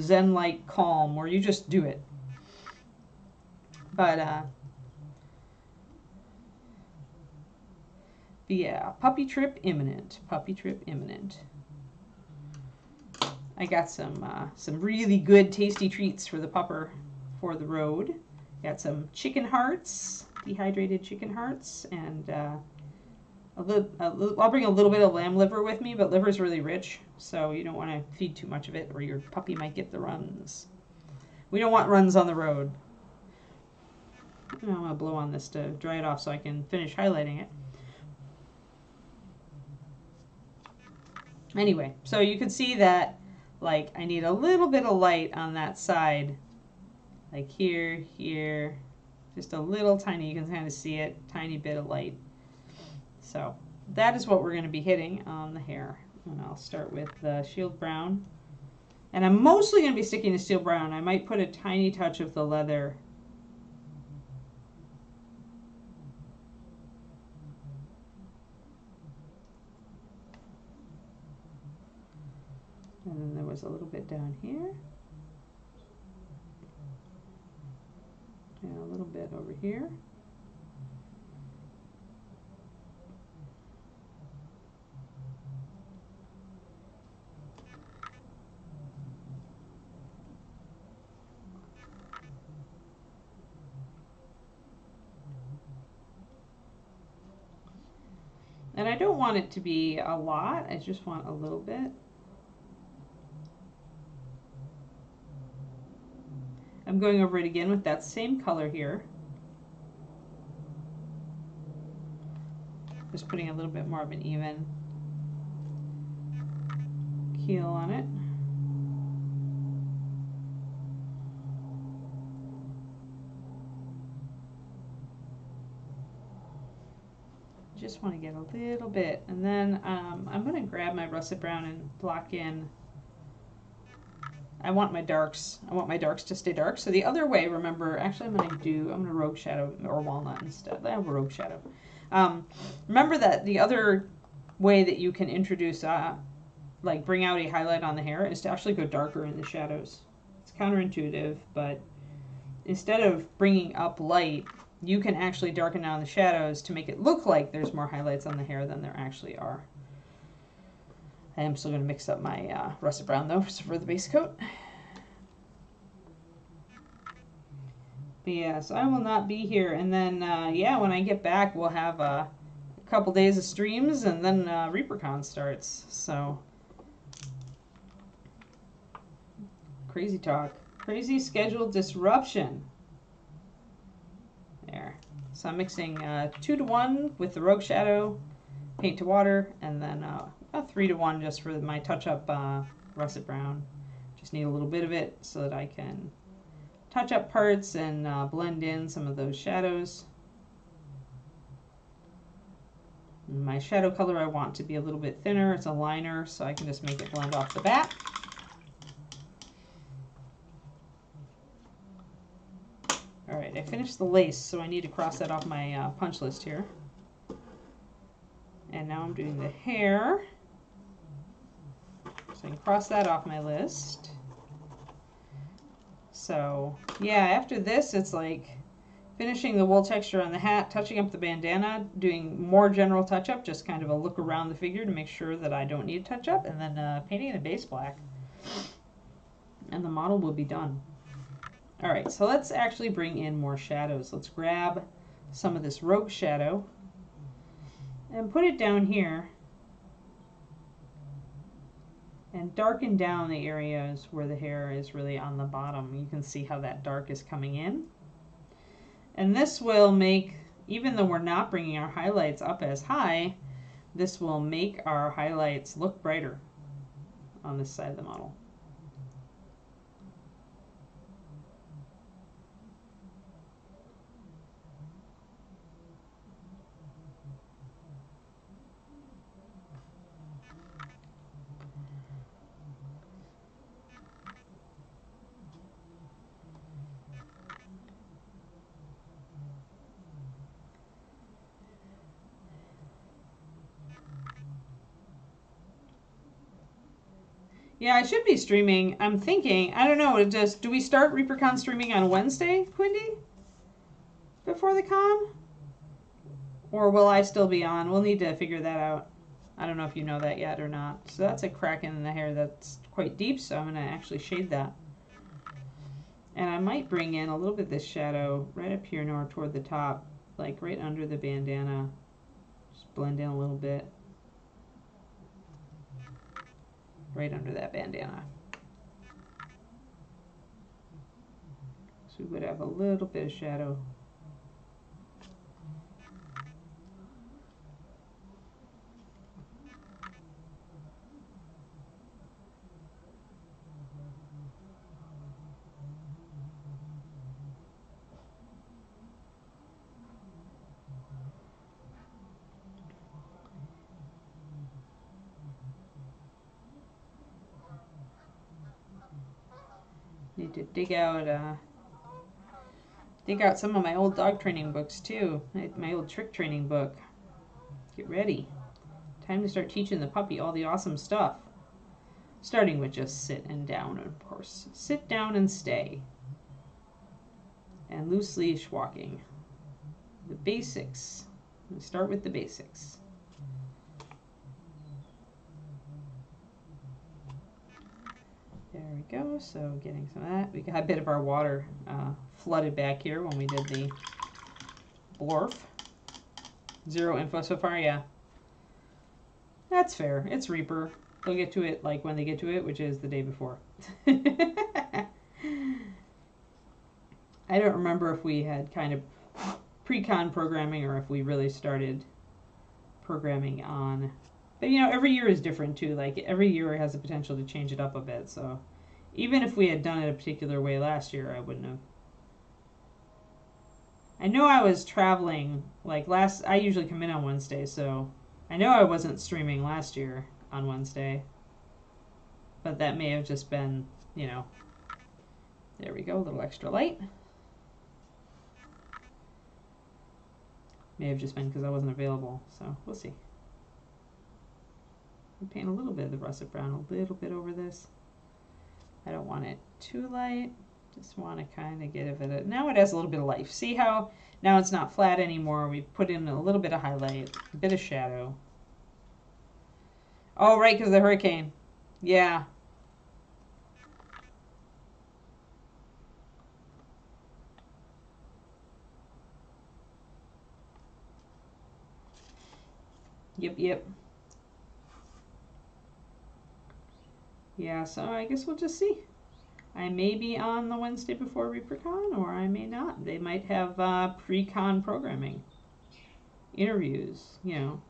Speaker 1: zen-like calm where you just do it. But yeah, puppy trip imminent. Puppy trip imminent. I got some really good tasty treats for the pupper for the road. Got some chicken hearts, dehydrated chicken hearts, and I'll bring a little bit of lamb liver with me, but liver's really rich, so you don't want to feed too much of it or your puppy might get the runs. We don't want runs on the road. I'm going to blow on this to dry it off so I can finish highlighting it. Anyway, so you can see that, like, I need a little bit of light on that side, like here, here, just a little tiny, you can kind of see it, tiny bit of light. So that is what we're going to be hitting on the hair. And I'll start with the Shield Brown. And I'm mostly going to be sticking to Steel Brown. I might put a tiny touch of the leather. And then there was a little bit down here. And a little bit over here. And I don't want it to be a lot, I just want a little bit. I'm going over it again with that same color here. Just putting a little bit more of an even keel on it. Just want to get a little bit, and then I'm going to grab my russet brown and block in. I want my darks. I want my darks to stay dark. So the other way, remember, actually I'm going to rogue shadow or walnut instead. I have a rogue shadow. Remember that the other way that you can introduce, like bring out a highlight on the hair is to actually go darker in the shadows. It's counterintuitive, but instead of bringing up light, you can actually darken down the shadows to make it look like there's more highlights on the hair than there actually are. I am still going to mix up my russet brown though for the base coat. But yeah, so I will not be here. And then, yeah, when I get back, we'll have a couple days of streams and then ReaperCon starts. So, crazy talk. Crazy schedule disruption. There. So I'm mixing 2-to-1 with the Rogue Shadow, paint to water, and then a 3-to-1 just for my touch-up russet brown. Just need a little bit of it so that I can touch up parts and blend in some of those shadows. And my shadow color I want to be a little bit thinner. It's a liner, so I can just make it blend off the bat. Alright, I finished the lace, so I need to cross that off my punch list here. And now I'm doing the hair. So I can cross that off my list. So, yeah, after this, it's like finishing the wool texture on the hat, touching up the bandana, doing more general touch-up, just kind of a look around the figure to make sure that I don't need touch-up, and then painting the base black. And the model will be done. Alright, so let's actually bring in more shadows. Let's grab some of this Rogue Shadow and put it down here and darken down the areas where the hair is really on the bottom. You can see how that dark is coming in. And this will make, even though we're not bringing our highlights up as high, this will make our highlights look brighter on this side of the model. Yeah, I should be streaming. I'm thinking, I don't know, do we start ReaperCon streaming on Wednesday, Quindy? before the con? Or will I still be on? We'll need to figure that out. I don't know if you know that yet or not. So that's a crack in the hair that's quite deep, so I'm going to actually shade that. And I might bring in a little bit of this shadow right up here now toward the top, like right under the bandana. Just blend in a little bit. Right under that bandana. So we would have a little bit of shadow. Need to dig out some of my old dog training books too. My old trick training book. Get ready. Time to start teaching the puppy all the awesome stuff. Starting with just sit and down, of course. Sit down and stay. And loose leash walking. The basics. We start with the basics. There we go. So getting some of that. We got a bit of our water flooded back here when we did the blorf. Zero info so far, yeah. That's fair. It's Reaper. They'll get to it like when they get to it, which is the day before. I don't remember if we had kind of pre-con programming or if we really started programming on. But you know, every year is different too. Like every year has the potential to change it up a bit. So even if we had done it a particular way last year, I wouldn't have. I know I was traveling like I usually come in on Wednesday, so I know I wasn't streaming last year on Wednesday. But that may have just been, you know, there we go, a little extra light. May have just been because I wasn't available, so we'll see. I'll paint a little bit of the russet brown, a little bit over this. I don't want it too light. Just want to kind of give it a, now it has a little bit of life. See how now it's not flat anymore. We put in a little bit of highlight, a bit of shadow. Oh, right, because of the hurricane. Yeah. Yep. Yeah, so I guess we'll just see. I may be on the Wednesday before ReaperCon, or I may not. They might have pre-con programming. Interviews, you know.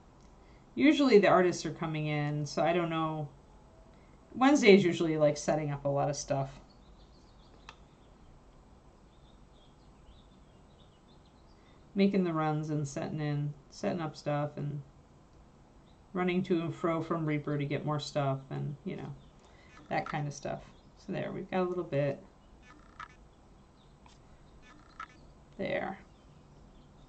Speaker 1: Usually the artists are coming in, so I don't know. Wednesday is usually like setting up a lot of stuff. Making the runs and setting up stuff and running to and fro from Reaper to get more stuff and, you know, that kind of stuff. So there, we've got a little bit. There.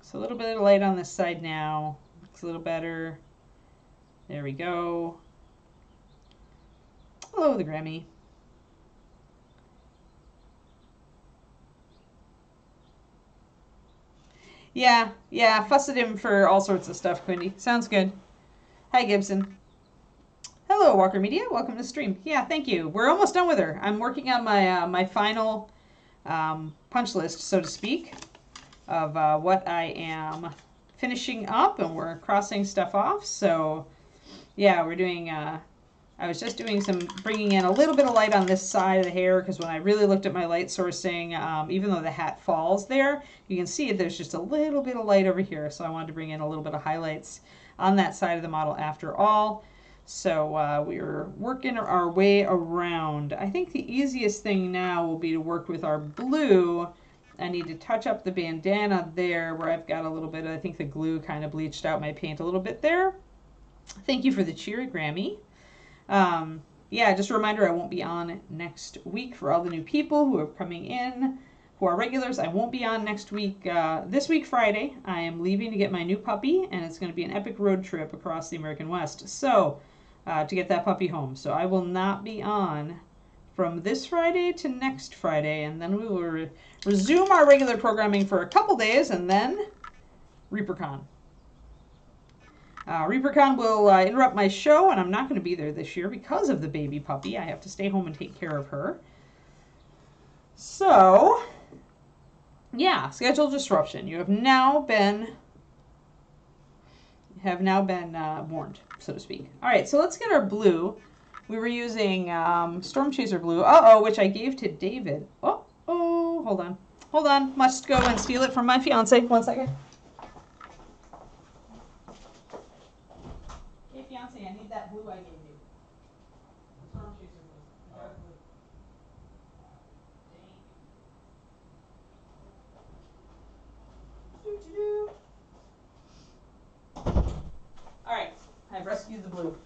Speaker 1: So a little bit of light on this side now. Looks a little better. There we go. Hello, the Grammy. Yeah, fuss at him for all sorts of stuff, Quindy. Sounds good. Hi, Gibson. Hello, Walker Media. Welcome to the stream. Yeah, thank you. We're almost done with her. I'm working on my my final punch list, so to speak, of what I am finishing up, and we're crossing stuff off. So, yeah, we're doing. I was just doing some bringing in a little bit of light on this side of the hair because when I really looked at my light sourcing, even though the hat falls there, you can see there's just a little bit of light over here. So I wanted to bring in a little bit of highlights on that side of the model after all. So we're working our way around. I think the easiest thing now will be to work with our blue. I need to touch up the bandana there where I've got a little bit of, I think the glue kind of bleached out my paint a little bit there. Thank you for the cheer, Grammy. Yeah, just a reminder, I won't be on next week for all the new people who are coming in, who are regulars. I won't be on next week. This week, Friday, I am leaving to get my new puppy, and it's going to be an epic road trip across the American West. So, to get that puppy home. So I will not be on from this Friday to next Friday, and then we will resume our regular programming for a couple days, and then ReaperCon. ReaperCon will interrupt my show, and I'm not going to be there this year because of the baby puppy. I have to stay home and take care of her. So, yeah, schedule disruption. You have now been warned, so to speak. All right, so let's get our blue. We were using Storm Chaser blue, which I gave to David. Oh, hold on. Must go and steal it from my fiance. 1 second. Hey, fiance, I need that blue I gave you. Storm Chaser blue. Dark blue. All right, I've rescued the blue.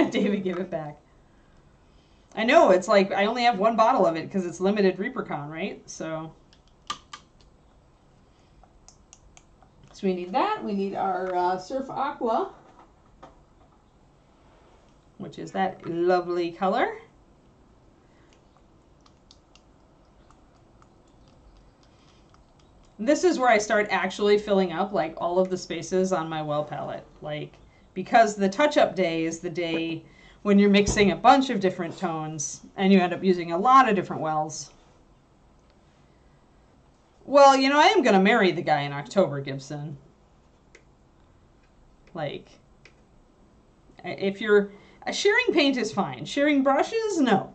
Speaker 1: David, give it back. I know, it's like I only have one bottle of it because it's limited ReaperCon, right? So we need that. We need our Surf Aqua, which is that lovely color. This is where I start actually filling up like all of the spaces on my well palette. Like, because the touch-up day is the day when you're mixing a bunch of different tones and you end up using a lot of different wells. Well, you know, I am going to marry the guy in October, Gibson. Like, if you're... sharing paint is fine. Sharing brushes? No.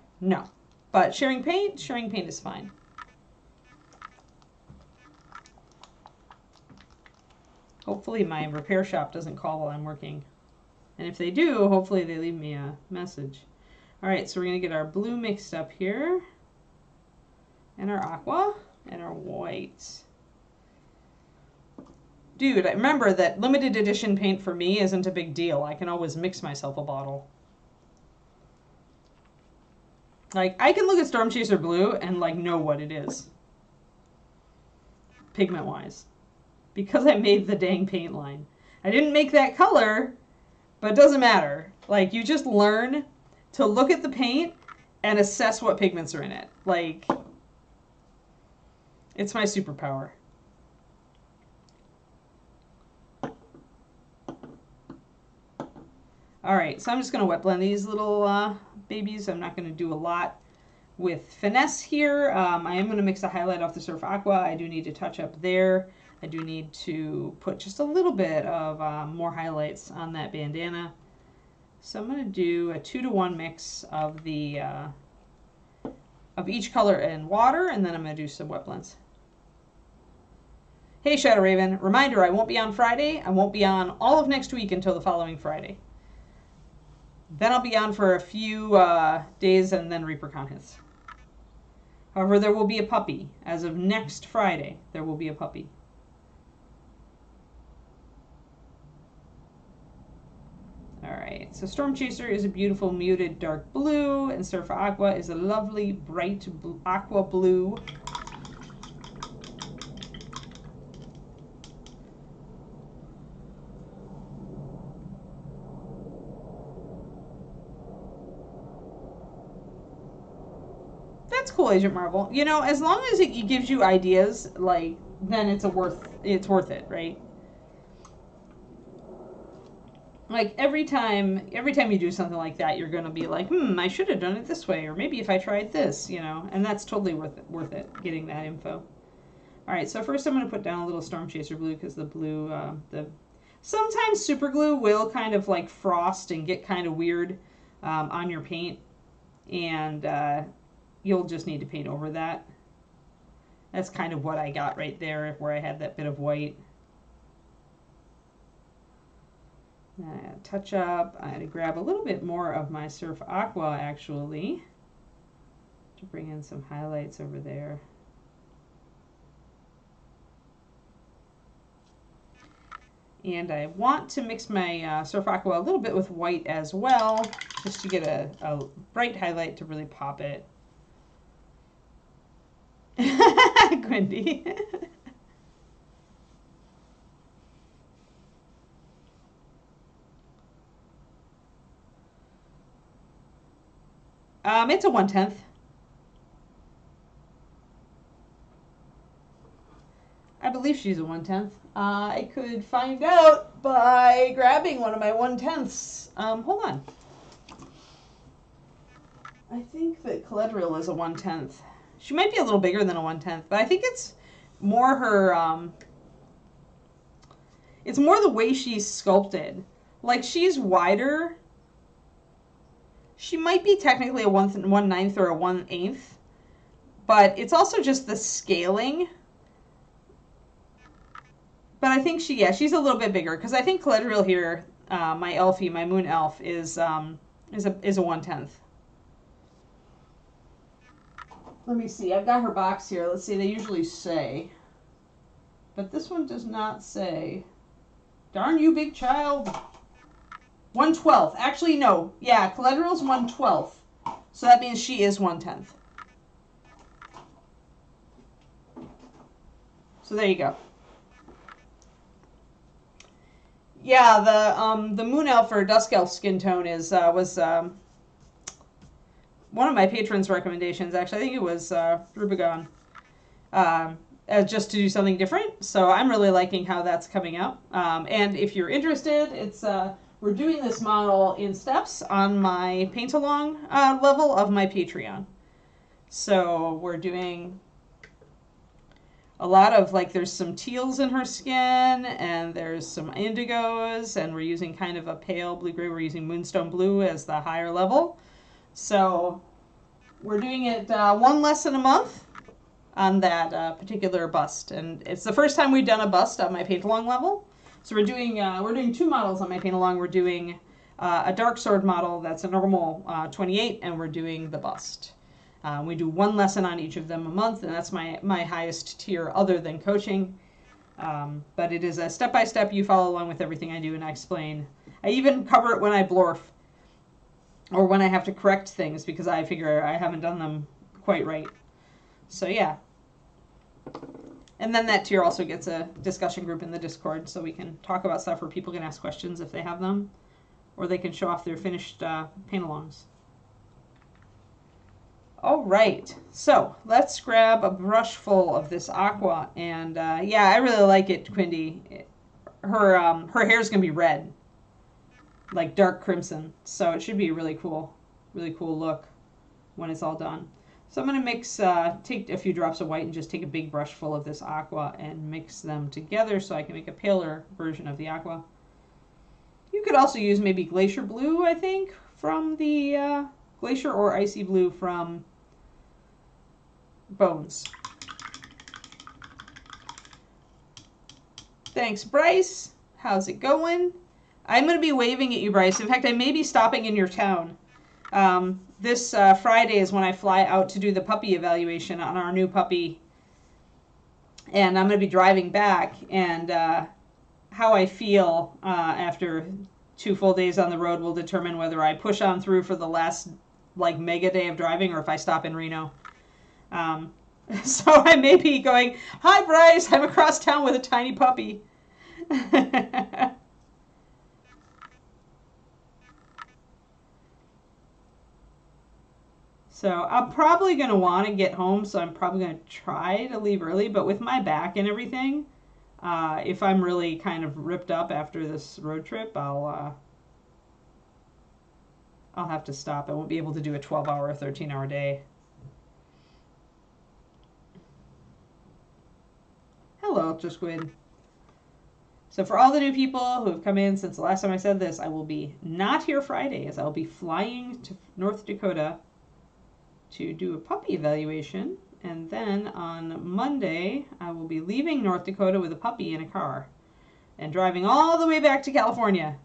Speaker 1: But sharing paint is fine. Hopefully my repair shop doesn't call while I'm working. And if they do, hopefully they leave me a message. All right, so we're going to get our blue mixed up here. And our aqua. And our white. Dude, remember that limited edition paint for me isn't a big deal. I can always mix myself a bottle. Like, I can look at Storm Chaser Blue and, like, know what it is. Pigment-wise. Because I made the dang paint line. I didn't make that color, but it doesn't matter. Like, you just learn to look at the paint and assess what pigments are in it. Like, it's my superpower. All right, so I'm just going to wet blend these little babies. I'm not going to do a lot with finesse here. I am going to mix a highlight off the Surf Aqua. I do need to touch up there. I do need to put just a little bit of more highlights on that bandana. So I'm going to do a 2-to-1 mix of the of each color in water, and then I'm going to do some wet blends. Hey, Shadow Raven, reminder, I won't be on Friday. I won't be on all of next week until the following Friday. Then I'll be on for a few days, and then ReaperCon hits. However, there will be a puppy. As of next Friday, there will be a puppy. Alright, so Storm Chaser is a beautiful muted dark blue, and Surf Aqua is a lovely bright aqua blue. That's cool, Agent Marvel. You know, as long as it gives you ideas, like, then it's worth it, right? Like, every time you do something like that, you're going to be like, I should have done it this way, or maybe if I tried this, you know, and that's totally worth it, getting that info. All right, so first I'm going to put down a little Storm Chaser blue, because the blue, sometimes super glue will kind of like frost and get kind of weird on your paint, and you'll just need to paint over that. That's kind of what I got right there, where I had that bit of white. Touch up. I had to grab a little bit more of my Surf Aqua, actually, to bring in some highlights over there. And I want to mix my Surf Aqua a little bit with white as well, just to get a bright highlight to really pop it. Quindy. It's a 1/10. I believe she's a 1/10. I could find out by grabbing one of my 1/10s. Hold on. I think that Caledriel is a 1/10. She might be a little bigger than a 1/10, but I think it's more her, it's more the way she's sculpted. Like, she's wider. She might be technically a 1/9 or a 1/8, but it's also just the scaling. But I think she's a little bit bigger, because I think Caledriel here, my Elfie, my moon elf, is a 1/10. Let me see. I've got her box here. Let's see. They usually say, but this one does not say. Darn you, big child. 1/12. Actually, no. Yeah, Caledriel's 1/12. So that means she is 1/10. So there you go. Yeah, the moon elf or dusk elf skin tone was one of my patrons' recommendations. Actually, I think it was Rubigon, just to do something different. So I'm really liking how that's coming out. And if you're interested, it's we're doing this model in steps on my paint along level of my Patreon. So we're doing a lot of, like, there's some teals in her skin, and there's some indigos, and we're using kind of a pale blue-gray. We're using Moonstone Blue as the higher level. So we're doing it one lesson a month on that particular bust. And it's the first time we've done a bust on my paint-along level. So we're doing 2 models on my paint-along. We're doing a dark sword model that's a normal 28, and we're doing the bust. We do 1 lesson on each of them a month, and that's my highest tier other than coaching. But it is a step-by-step. You follow along with everything I do, and I explain. I even cover it when I blorf, or when I have to correct things because I figure I haven't done them quite right. So yeah. And then that tier also gets a discussion group in the Discord, so we can talk about stuff where people can ask questions if they have them, or they can show off their finished paint-alongs. All right, so let's grab a brush full of this aqua, and yeah, I really like it, Quindy. Her hair's gonna be red, like dark crimson, so it should be a really cool look when it's all done. So I'm gonna mix, take a few drops of white and just take a big brush full of this aqua and mix them together so I can make a paler version of the aqua. You could also use maybe Glacier Blue, I think, from the Glacier, or Icy Blue from Bones. Thanks, Bryce. How's it going? I'm going to be waving at you, Bryce. In fact, I may be stopping in your town. This Friday is when I fly out to do the puppy evaluation on our new puppy. And I'm going to be driving back. And how I feel after 2 full days on the road will determine whether I push on through for the last, like, mega day of driving, or if I stop in Reno. So I may be going, "Hi, Bryce, I'm across town with a tiny puppy." So I'm probably going to want to get home, so I'm probably going to try to leave early. But with my back and everything, if I'm really kind of ripped up after this road trip, I'll have to stop. I won't be able to do a 12-hour or 13-hour day. Hello, Ultra Squid. So for all the new people who have come in since the last time I said this, I will be not here Friday, as I'll be flying to North Dakota to do a puppy evaluation. And then on Monday, I will be leaving North Dakota with a puppy in a car and driving all the way back to California.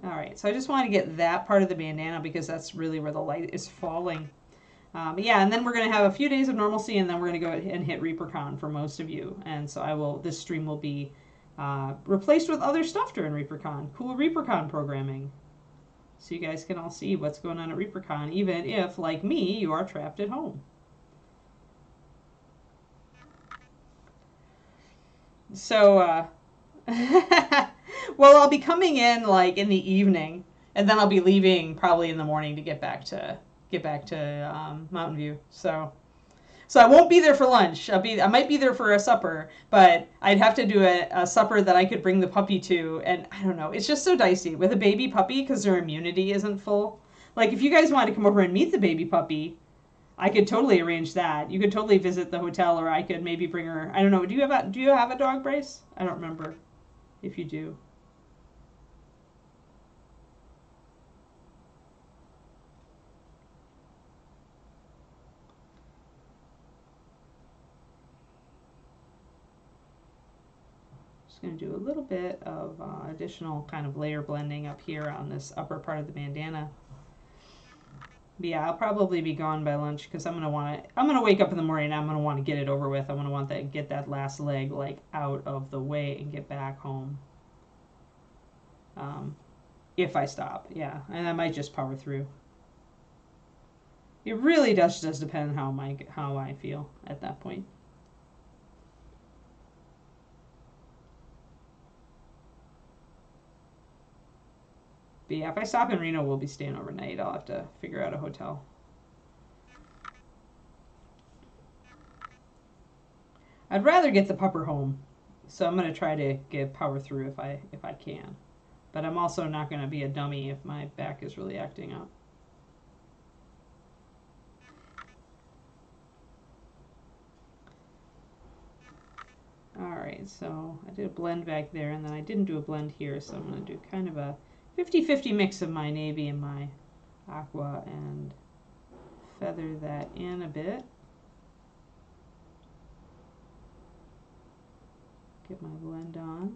Speaker 1: All right, so I just want to get that part of the bandana because that's really where the light is falling. Yeah, and then we're going to have a few days of normalcy, and then we're going to go and hit ReaperCon for most of you. And so this stream will be replaced with other stuff during ReaperCon. Cool ReaperCon programming. So you guys can all see what's going on at ReaperCon, even if, like me, you are trapped at home. So, well, I'll be coming in, like, in the evening, and then I'll be leaving probably in the morning to get back to Mountain View. So I won't be there for lunch. I might be there for a supper, but I'd have to do a supper that I could bring the puppy to, and I don't know. It's just so dicey with a baby puppy because their immunity isn't full. Like if you guys want to come over and meet the baby puppy, I could totally arrange that. You could totally visit the hotel, or I could maybe bring her. I don't know. Do you have a dog, Bryce? I don't remember if you do. Just going to do a little bit of additional kind of layer blending up here on this upper part of the bandana. But yeah, I'll probably be gone by lunch because I'm gonna wake up in the morning and I'm gonna want to get it over with. I'm gonna want to get that last leg like out of the way and get back home. If I stop, yeah, and I might just power through. It really does depend how I feel at that point. But yeah, if I stop in Reno, we'll be staying overnight. I'll have to figure out a hotel. I'd rather get the pupper home, so I'm gonna try to power through if I can. But I'm also not gonna be a dummy if my back is really acting up. Alright, so I did a blend back there, and then I didn't do a blend here, so I'm going to do kind of a 50-50 mix of my navy and my aqua and feather that in a bit. Get my blend on.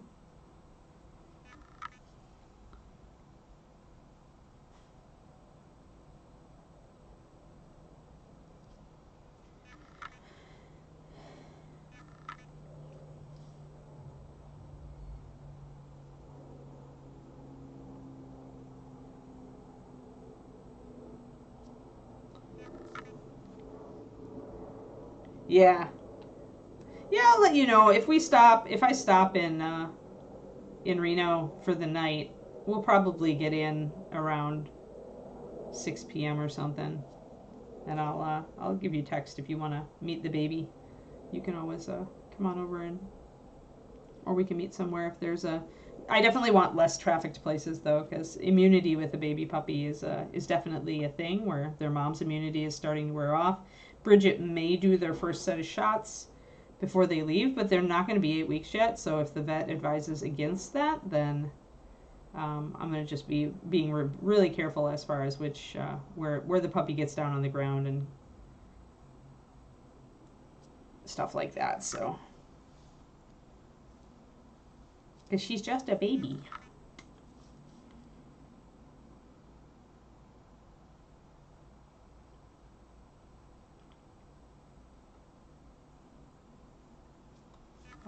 Speaker 1: Yeah. Yeah, I'll let you know if I stop in Reno for the night. We'll probably get in around 6 p.m. or something. And I'll give you a text if you want to meet the baby. You can always come on over or we can meet somewhere if there's a. I definitely want less trafficked places though, because immunity with a baby puppy is definitely a thing where their mom's immunity is starting to wear off. Bridget may do their first set of shots before they leave, but they're not going to be 8 weeks yet. So if the vet advises against that, then I'm going to just be being really careful as far as which where the puppy gets down on the ground and stuff like that. So. Because she's just a baby.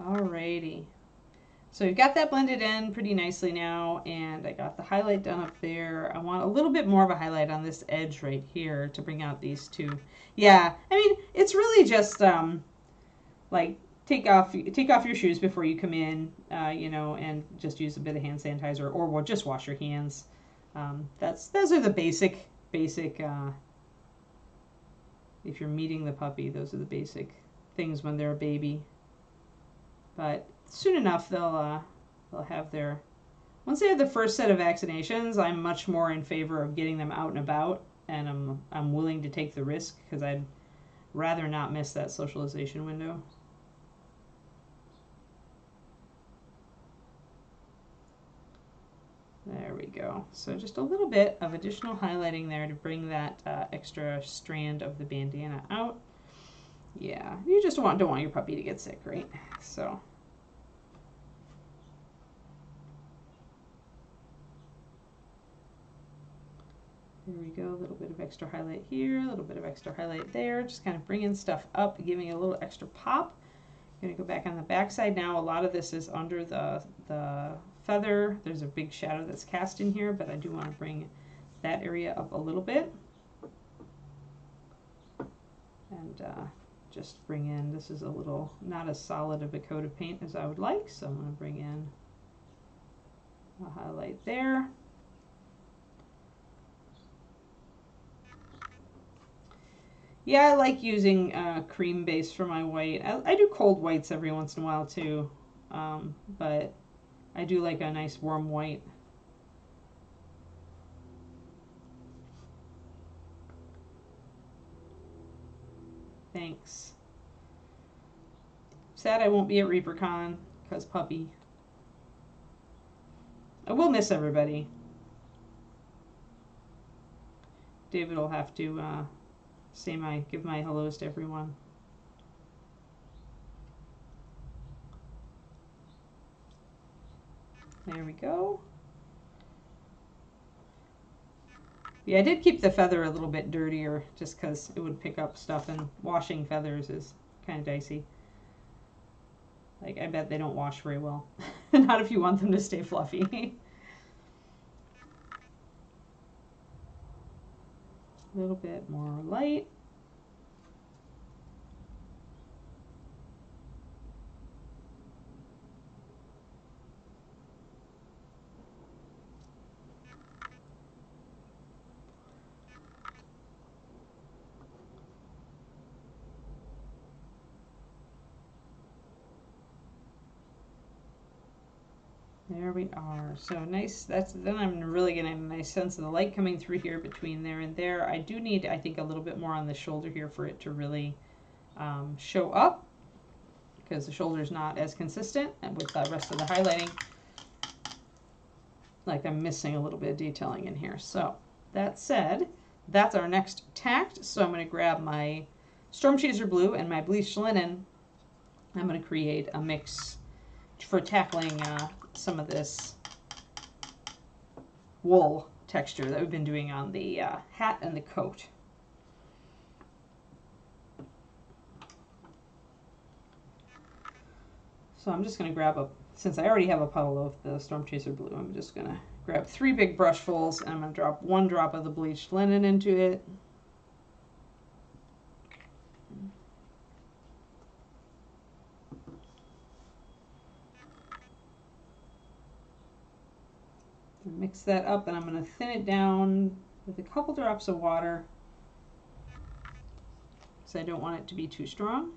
Speaker 1: Alrighty. So we've got that blended in pretty nicely now, and I got the highlight done up there. I want a little bit more of a highlight on this edge right here to bring out these two. Yeah, I mean, it's really just like take off your shoes before you come in, you know, and just use a bit of hand sanitizer, or we'll just wash your hands. Those are the basic. If you're meeting the puppy, those are the basic things when they're a baby. But soon enough, they'll have their. Once they have the first set of vaccinations, I'm much more in favor of getting them out and about, and I'm willing to take the risk because I'd rather not miss that socialization window. There we go. So just a little bit of additional highlighting there to bring that extra strand of the bandana out. Yeah, you just don't want your puppy to get sick, right? So. There we go, a little bit of extra highlight here, a little bit of extra highlight there, just kind of bringing stuff up, giving it a little extra pop. I'm going to go back on the back side now. A lot of this is under the feather. There's a big shadow that's cast in here, but I do want to bring that area up a little bit. And just bring in, this is a little, not as solid of a coat of paint as I would like, so I'm going to bring in a highlight there. Yeah, I like using cream base for my white. I do cold whites every once in a while too, but I do like a nice warm white. Thanks. Sad I won't be at ReaperCon because puppy. I will miss everybody. David will have to give my hellos to everyone. There we go. Yeah, I did keep the feather a little bit dirtier just because it would pick up stuff, and washing feathers is kind of dicey. Like, I bet they don't wash very well. Not if you want them to stay fluffy. A little bit more light. There we are. So nice. Then I'm really getting a nice sense of the light coming through here between there and there. I do need, I think, a little bit more on the shoulder here for it to really show up, because the shoulder's not as consistent, and with the rest of the highlighting, like I'm missing a little bit of detailing in here. So that said, that's our next tact. So I'm going to grab my Storm Chaser Blue and my bleached linen. I'm going to create a mix for tackling some of this wool texture that we've been doing on the hat and the coat. So I'm just going to grab since I already have a puddle of the Storm Chaser Blue, I'm just going to grab 3 big brushfuls, and I'm going to drop 1 drop of the bleached linen into it. Mix that up, and I'm going to thin it down with a couple drops of water, because I don't want it to be too strong.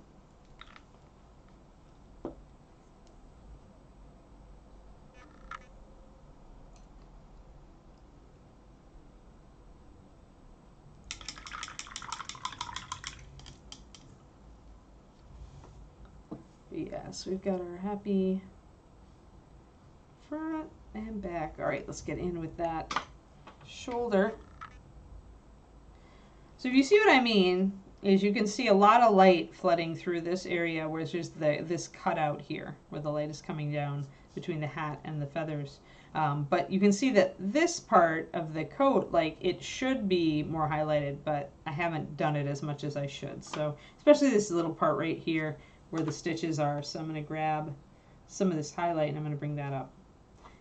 Speaker 1: Yes, we've got our happy front and back. All right, let's get in with that shoulder. So if you see what I mean, is you can see a lot of light flooding through this area where there's this cutout here where the light is coming down between the hat and the feathers. But you can see that this part of the coat, like, it should be more highlighted, but I haven't done it as much as I should. So especially this little part right here where the stitches are. So I'm going to grab some of this highlight and I'm going to bring that up.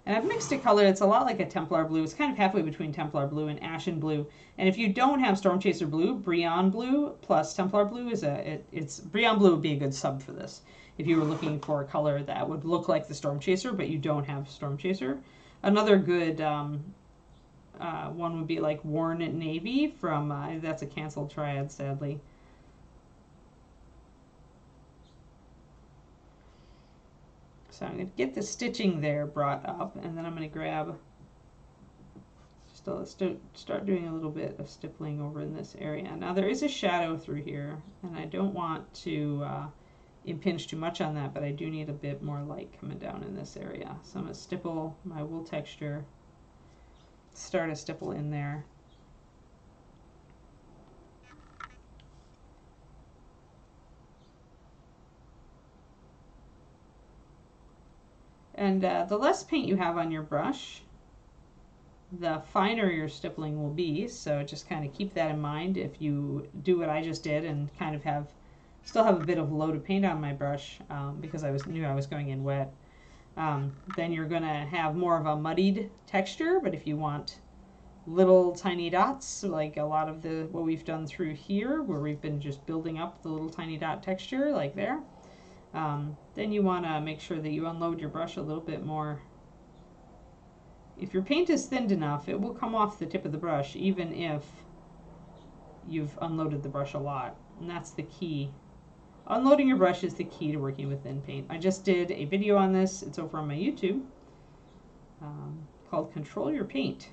Speaker 1: And I've mixed a color. It's a lot like a Templar blue. It's kind of halfway between Templar blue and Ashen blue. And if you don't have Storm Chaser blue, Brion blue plus Templar blue is Brion blue would be a good sub for this. If you were looking for a color that would look like the Storm Chaser, but you don't have Storm Chaser. Another good one would be like Worn Navy from, that's a canceled triad, sadly. So I'm going to get the stitching there brought up, and then I'm going to grab, start doing a little bit of stippling over in this area. Now there is a shadow through here, and I don't want to impinge too much on that, but I do need a bit more light coming down in this area. So I'm going to stipple my wool texture, start a stipple in there. And the less paint you have on your brush, the finer your stippling will be. So just kind of keep that in mind if you do what I just did and kind of still have a bit of load of paint on my brush because I knew I was going in wet. Then you're going to have more of a muddied texture. But if you want little tiny dots, like a lot of what we've done through here, where we've been just building up the little tiny dot texture, like there. Then you want to make sure that you unload your brush a little bit more. If your paint is thinned enough, it will come off the tip of the brush, even if you've unloaded the brush a lot, and that's the key. Unloading your brush is the key to working with thin paint. I just did a video on this. It's over on my YouTube called Control Your Paint.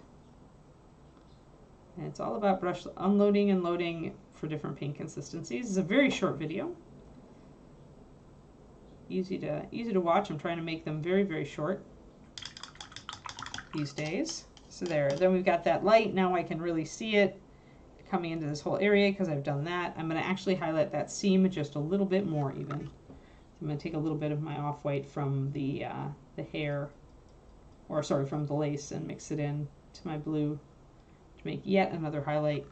Speaker 1: And it's all about brush unloading and loading for different paint consistencies. It's a very short video. Easy to watch. I'm trying to make them very, very short these days. So there. Then we've got that light. Now I can really see it coming into this whole area because I've done that. I'm going to actually highlight that seam just a little bit more even. So I'm going to take a little bit of my off-white from the hair, or sorry, from the lace, and mix it in to my blue to make yet another highlight.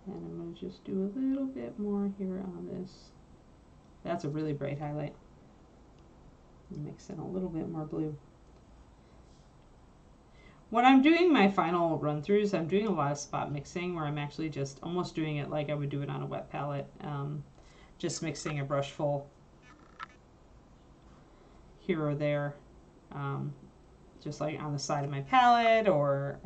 Speaker 1: And I'm going to just do a little bit more here on this. That's a really bright highlight. Mix in a little bit more blue. When I'm doing my final run-throughs, I'm doing a lot of spot mixing where I'm actually just almost doing it like I would do it on a wet palette. Just mixing a brush full here or there, just like on the side of my palette, or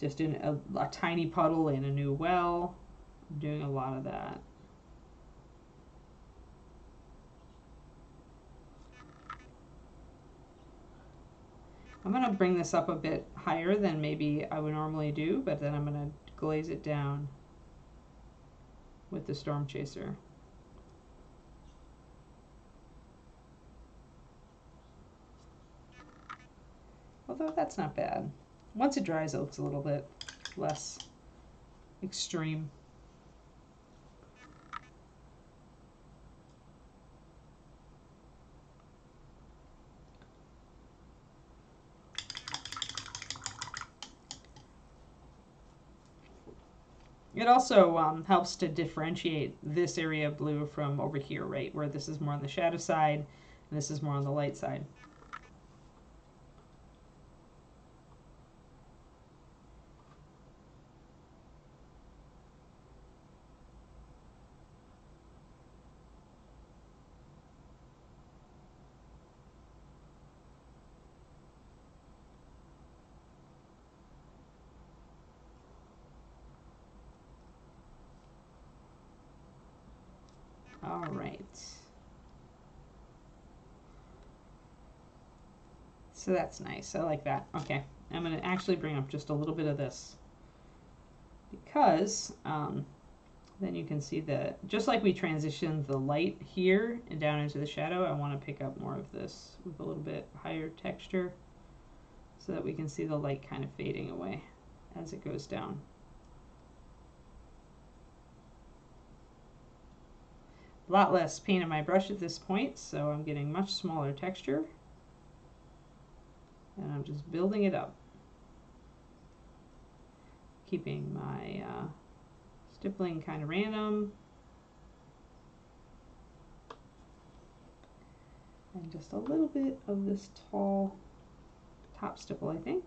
Speaker 1: just in a tiny puddle in a new well. I'm doing a lot of that. I'm going to bring this up a bit higher than maybe I would normally do, but then I'm going to glaze it down with the Storm Chaser. Although that's not bad. Once it dries, it looks a little bit less extreme. It also helps to differentiate this area of blue from over here, right, where this is more on the shadow side and this is more on the light side. All right. So that's nice. I like that. Okay. I'm going to actually bring up just a little bit of this because then you can see that just like we transitioned the light here and down into the shadow, I want to pick up more of this with a little bit higher texture so that we can see the light kind of fading away as it goes down. A lot less paint on my brush at this point, so I'm getting much smaller texture. And I'm just building it up. Keeping my stippling kind of random. And just a little bit of this tall top stipple, I think.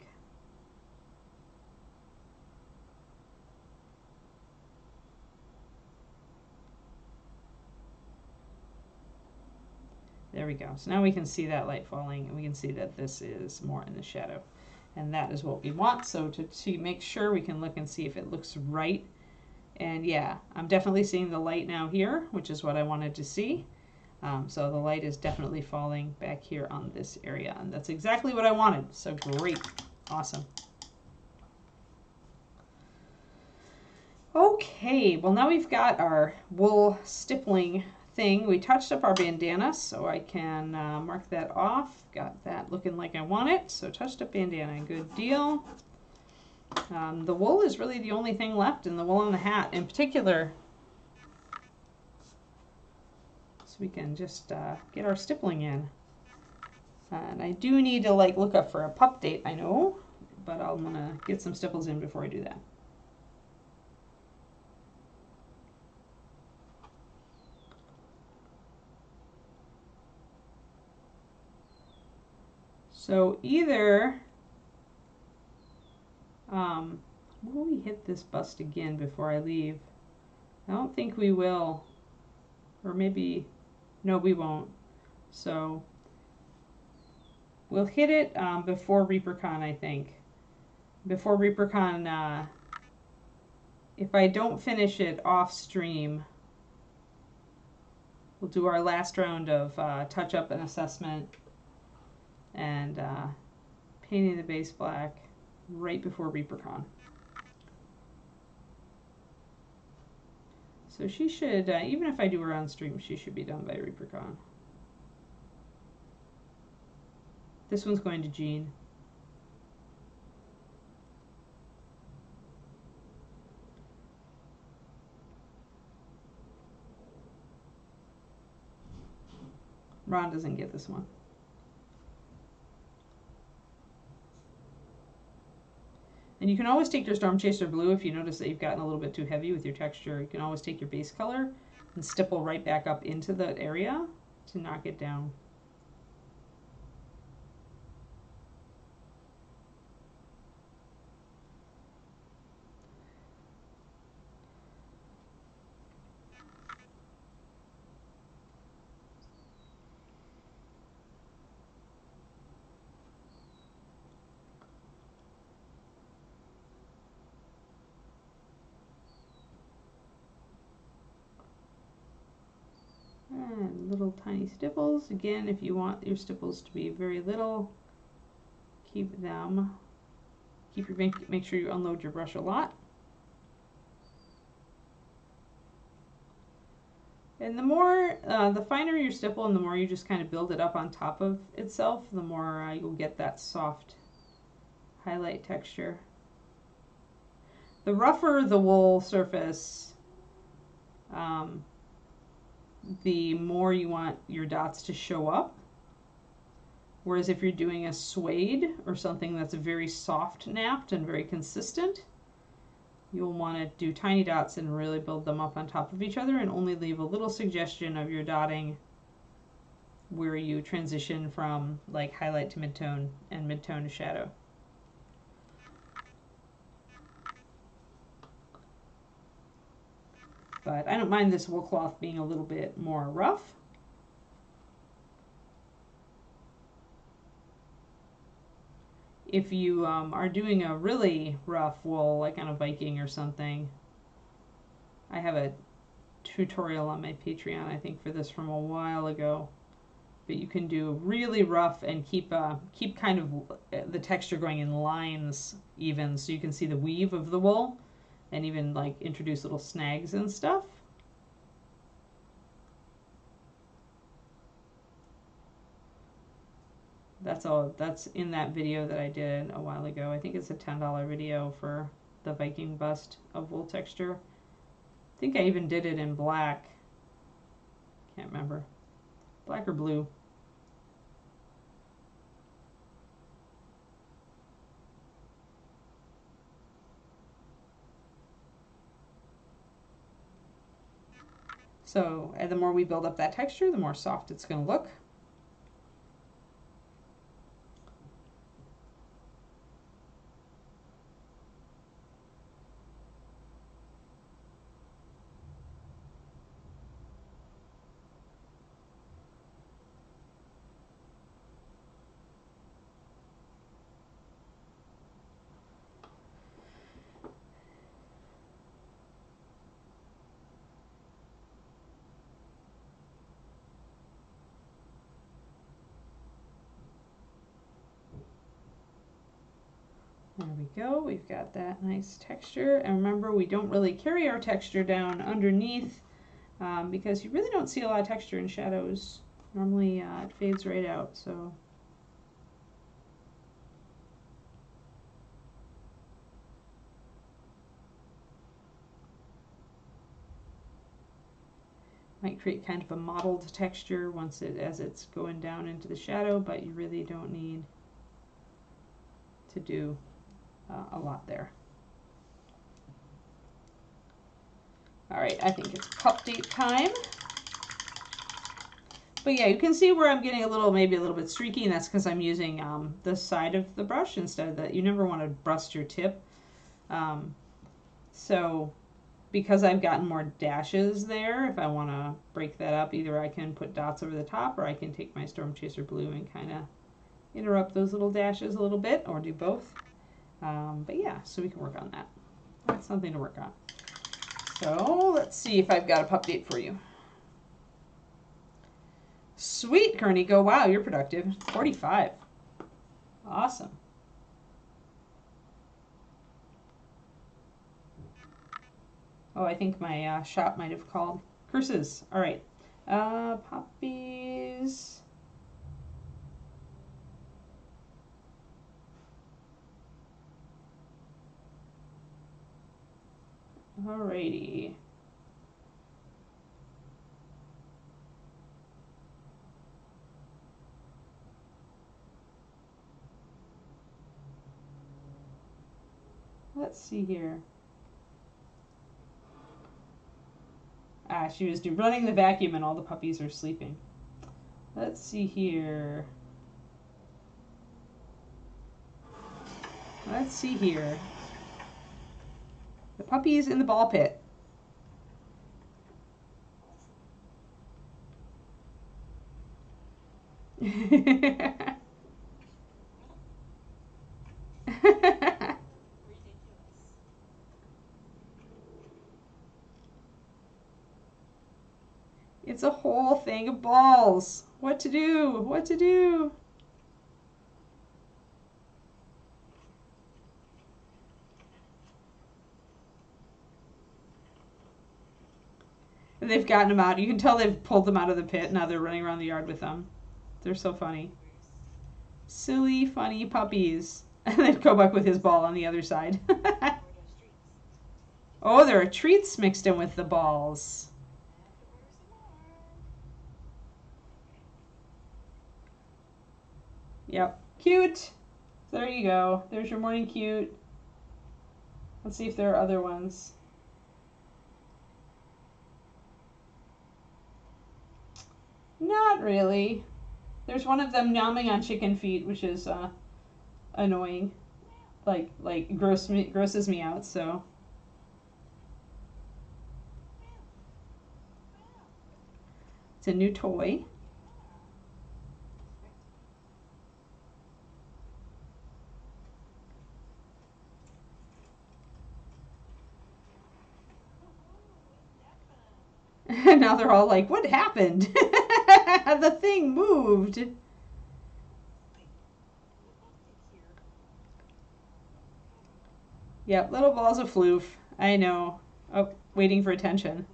Speaker 1: There we go. So now we can see that light falling, and we can see that this is more in the shadow. And that is what we want. So to make sure, we can look and see if it looks right. And yeah, I'm definitely seeing the light now here, which is what I wanted to see. So the light is definitely falling back here on this area. And that's exactly what I wanted. So great. Awesome. Okay, well now we've got our wool stippling thing. We touched up our bandana, so I can mark that off. Got that looking like I want it. So touched up bandana, good deal. The wool is really the only thing left, and the wool on the hat in particular. So we can just get our stippling in. And I do need to like look up for a pup date, I know, but I'm gonna get some stipples in before I do that. So either, will we hit this bust again before I leave? I don't think we will. Or maybe, no, we won't. So We'll hit it before ReaperCon, I think. Before ReaperCon, if I don't finish it off stream, we'll do our last round of touch-up and assessment and painting the base black right before ReaperCon. So she should, even if I do her on stream, she should be done by ReaperCon. This one's going to Jean. Ron doesn't get this one. And you can always take your Storm Chaser Blue if you notice that you've gotten a little bit too heavy with your texture. You can always take your base color and stipple right back up into that area to knock it down. And little tiny stipples. Again, if you want your stipples to be very little, keep them. Make sure you unload your brush a lot. And the more, the finer your stipple and the more you just kind of build it up on top of itself, the more you'll get that soft highlight texture. The rougher the wool surface, the more you want your dots to show up. Whereas if you're doing a suede or something that's very soft napped and very consistent, you'll want to do tiny dots and really build them up on top of each other and only leave a little suggestion of your dotting where you transition from like highlight to midtone and midtone to shadow. But I don't mind this wool cloth being a little bit more rough. If you are doing a really rough wool, like on a Viking or something, I have a tutorial on my Patreon, I think, for this from a while ago. But you can do really rough and keep kind of the texture going in lines even, so you can see the weave of the wool. And even like introduce little snags and stuff. That's in that video that I did a while ago. I think it's a $10 video for the Viking bust of wool texture. I think I even did it in black. Can't remember. Black or blue. So the more we build up that texture, the more soft it's going to look. There we go, we've got that nice texture. And remember, we don't really carry our texture down underneath because you really don't see a lot of texture in shadows. Normally it fades right out, so. Might create kind of a mottled texture as it's going down into the shadow, but you really don't need to do a lot there. All right, I think it's cup date time. But yeah, you can see where I'm getting maybe a little bit streaky, and that's because I'm using the side of the brush instead of that. You never want to brust your tip. So because I've gotten more dashes there, if I want to break that up, either I can put dots over the top or I can take my Storm Chaser Blue and kind of interrupt those little dashes a little bit, or do both. But yeah, so we can work on that. That's something to work on. So let's see if I've got a pup date for you. Sweet, Kearney. Go. Wow, you're productive. 45. Awesome. Oh, I think my shop might have called. Curses. All right. Puppies. Alrighty. Let's see here. She was running the vacuum and all the puppies are sleeping. Let's see here. Let's see here. The puppies in the ball pit. It's a whole thing of balls. What to do? What to do? And they've gotten them out. You can tell they've pulled them out of the pit. Now they're running around the yard with them. They're so funny. Silly, funny puppies. And then Kobach with his ball on the other side. Oh, there are treats mixed in with the balls. Yep. Cute. There you go. There's your morning cute. Let's see if there are other ones. Not really. There's one of them nomming on chicken feet, which is annoying. Like grosses me out, so. It's a new toy. And now they're all like, what happened? The thing moved. Yep, little balls of floof. I know. Oh, waiting for attention.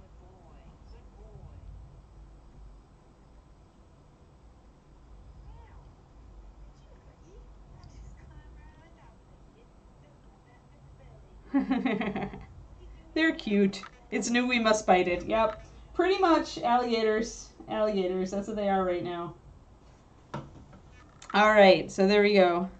Speaker 1: They're cute. It's new, we must bite it. Yep. Pretty much alligators. Alligators, that's what they are right now. All right, so there we go.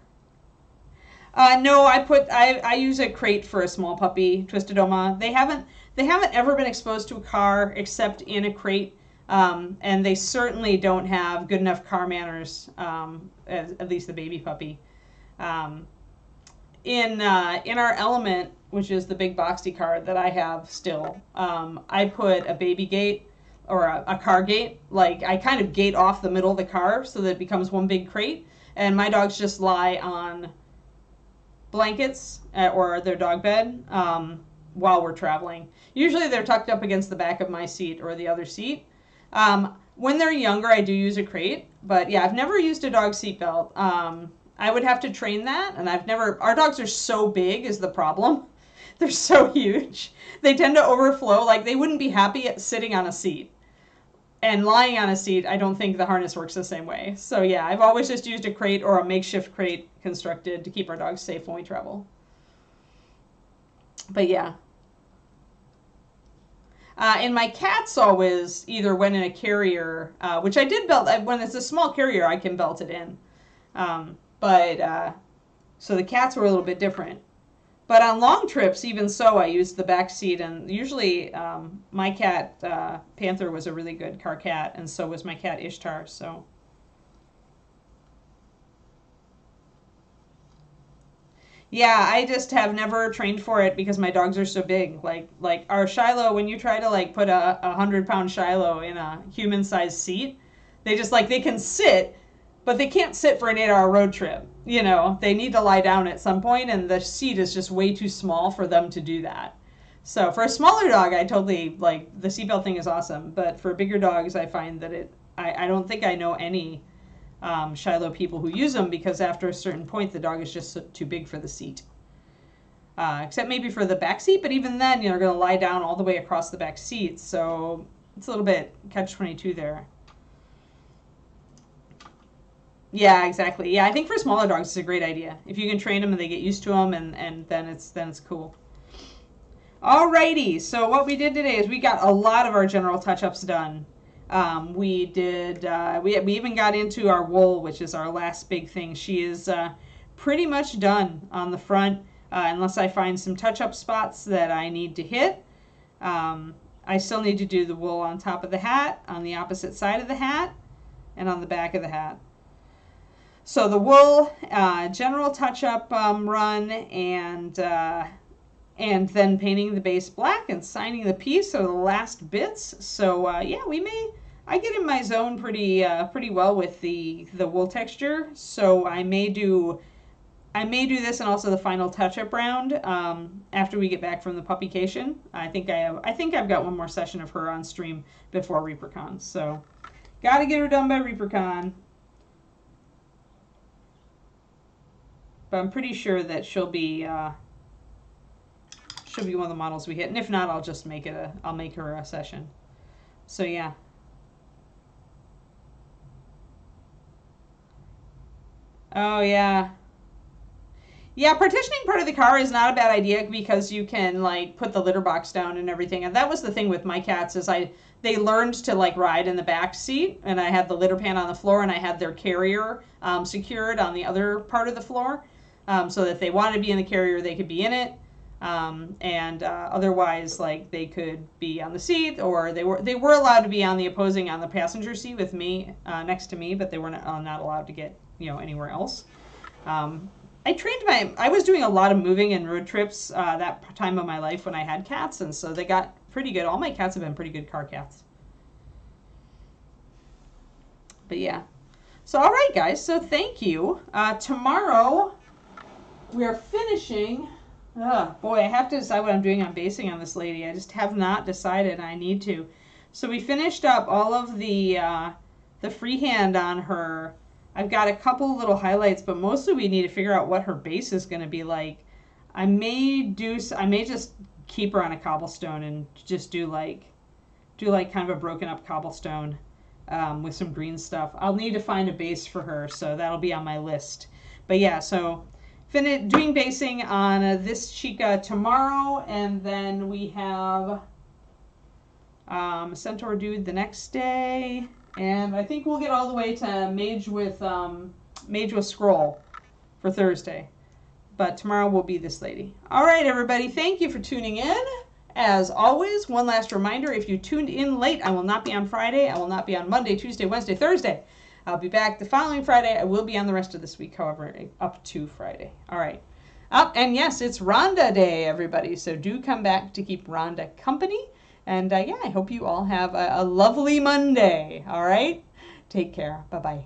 Speaker 1: No, I use a crate for a small puppy, Twisted Oma. They haven't ever been exposed to a car except in a crate, and they certainly don't have good enough car manners, at least the baby puppy. In our Element, which is the big boxy car that I have still, I put a baby gate or a car gate. Like, I kind of gate off the middle of the car so that it becomes one big crate, and my dogs just lie on blankets or their dog bed while we're traveling. Usually they're tucked up against the back of my seat or the other seat. When they're younger, I do use a crate, but yeah, I've never used a dog seatbelt. I would have to train that, and our dogs are so big is the problem. They're so huge. They tend to overflow. Like, they wouldn't be happy at sitting on a seat. And lying on a seat, I don't think the harness works the same way. So yeah, I've always just used a crate or a makeshift crate constructed to keep our dogs safe when we travel. But yeah. And my cats always either went in a carrier, which I did belt. When it's a small carrier, I can belt it in. So the cats were a little bit different. But on long trips, even so, I used the back seat, and usually my cat, Panther, was a really good car cat, and so was my cat Ishtar, so. Yeah, I just have never trained for it because my dogs are so big. Like our Shiloh, when you try to like put a 100-pound Shiloh in a human-sized seat, they just they can sit, but they can't sit for an 8-hour road trip. You know, they need to lie down at some point, and the seat is just way too small for them to do that. So for a smaller dog, I totally, like, the seatbelt thing is awesome. But for bigger dogs, I find that I don't think I know any Shiloh people who use them, because after a certain point, the dog is just too big for the seat. Except maybe for the back seat, but even then, you know, they're going to lie down all the way across the back seat. So it's a little bit catch-22 there. Yeah, exactly. Yeah, I think for smaller dogs, it's a great idea. If you can train them and they get used to them, and then it's cool. Alrighty, so what we did today is we got a lot of our general touch-ups done. We even got into our wool, which is our last big thing. She is pretty much done on the front, unless I find some touch-up spots that I need to hit. I still need to do the wool on top of the hat, on the opposite side of the hat, and on the back of the hat. So the wool, general touch-up run, and then painting the base black and signing the piece are the last bits. So yeah, I get in my zone pretty well with the wool texture. So I may do this and also the final touch-up round after we get back from the puppycation. I think I've got one more session of her on stream before ReaperCon. So gotta get her done by ReaperCon. But I'm pretty sure that she'll be one of the models we hit, and if not, I'll just make her a session. So yeah. Oh yeah. Yeah, partitioning part of the car is not a bad idea, because you can, like, put the litter box down and everything. And that was the thing with my cats, is they learned to, like, ride in the back seat, and I had the litter pan on the floor, and I had their carrier secured on the other part of the floor, so that if they wanted to be in the carrier, they could be in it. Otherwise, like, they could be on the seat, or they were allowed to be on the passenger seat with me next to me, but they were not allowed to get, you know, anywhere else. I was doing a lot of moving and road trips that time of my life when I had cats, and so they got pretty good. All my cats have been pretty good car cats. But yeah. So all right, guys. So thank you. Tomorrow we are finishing. Oh boy, I have to decide what I'm doing on basing on this lady. I just have not decided. I need to. So we finished up all of the freehand on her. I've got a couple little highlights, but mostly we need to figure out what her base is going to be like. I may just keep her on a cobblestone and just do like kind of a broken up cobblestone with some green stuff. I'll need to find a base for her, so that'll be on my list. But yeah, so doing basing on this Chica tomorrow, and then we have Centaur Dude the next day, and I think we'll get all the way to Mage with Scroll for Thursday. But tomorrow will be this lady. All right, everybody, thank you for tuning in. As always, one last reminder, if you tuned in late, I will not be on Friday. I will not be on Monday, Tuesday, Wednesday, Thursday. I'll be back the following Friday. I will be on the rest of this week, however, up to Friday. All right. And yes, it's Rhonda Day, everybody. So do come back to keep Rhonda company. And yeah, I hope you all have a lovely Monday. All right. Take care. Bye-bye.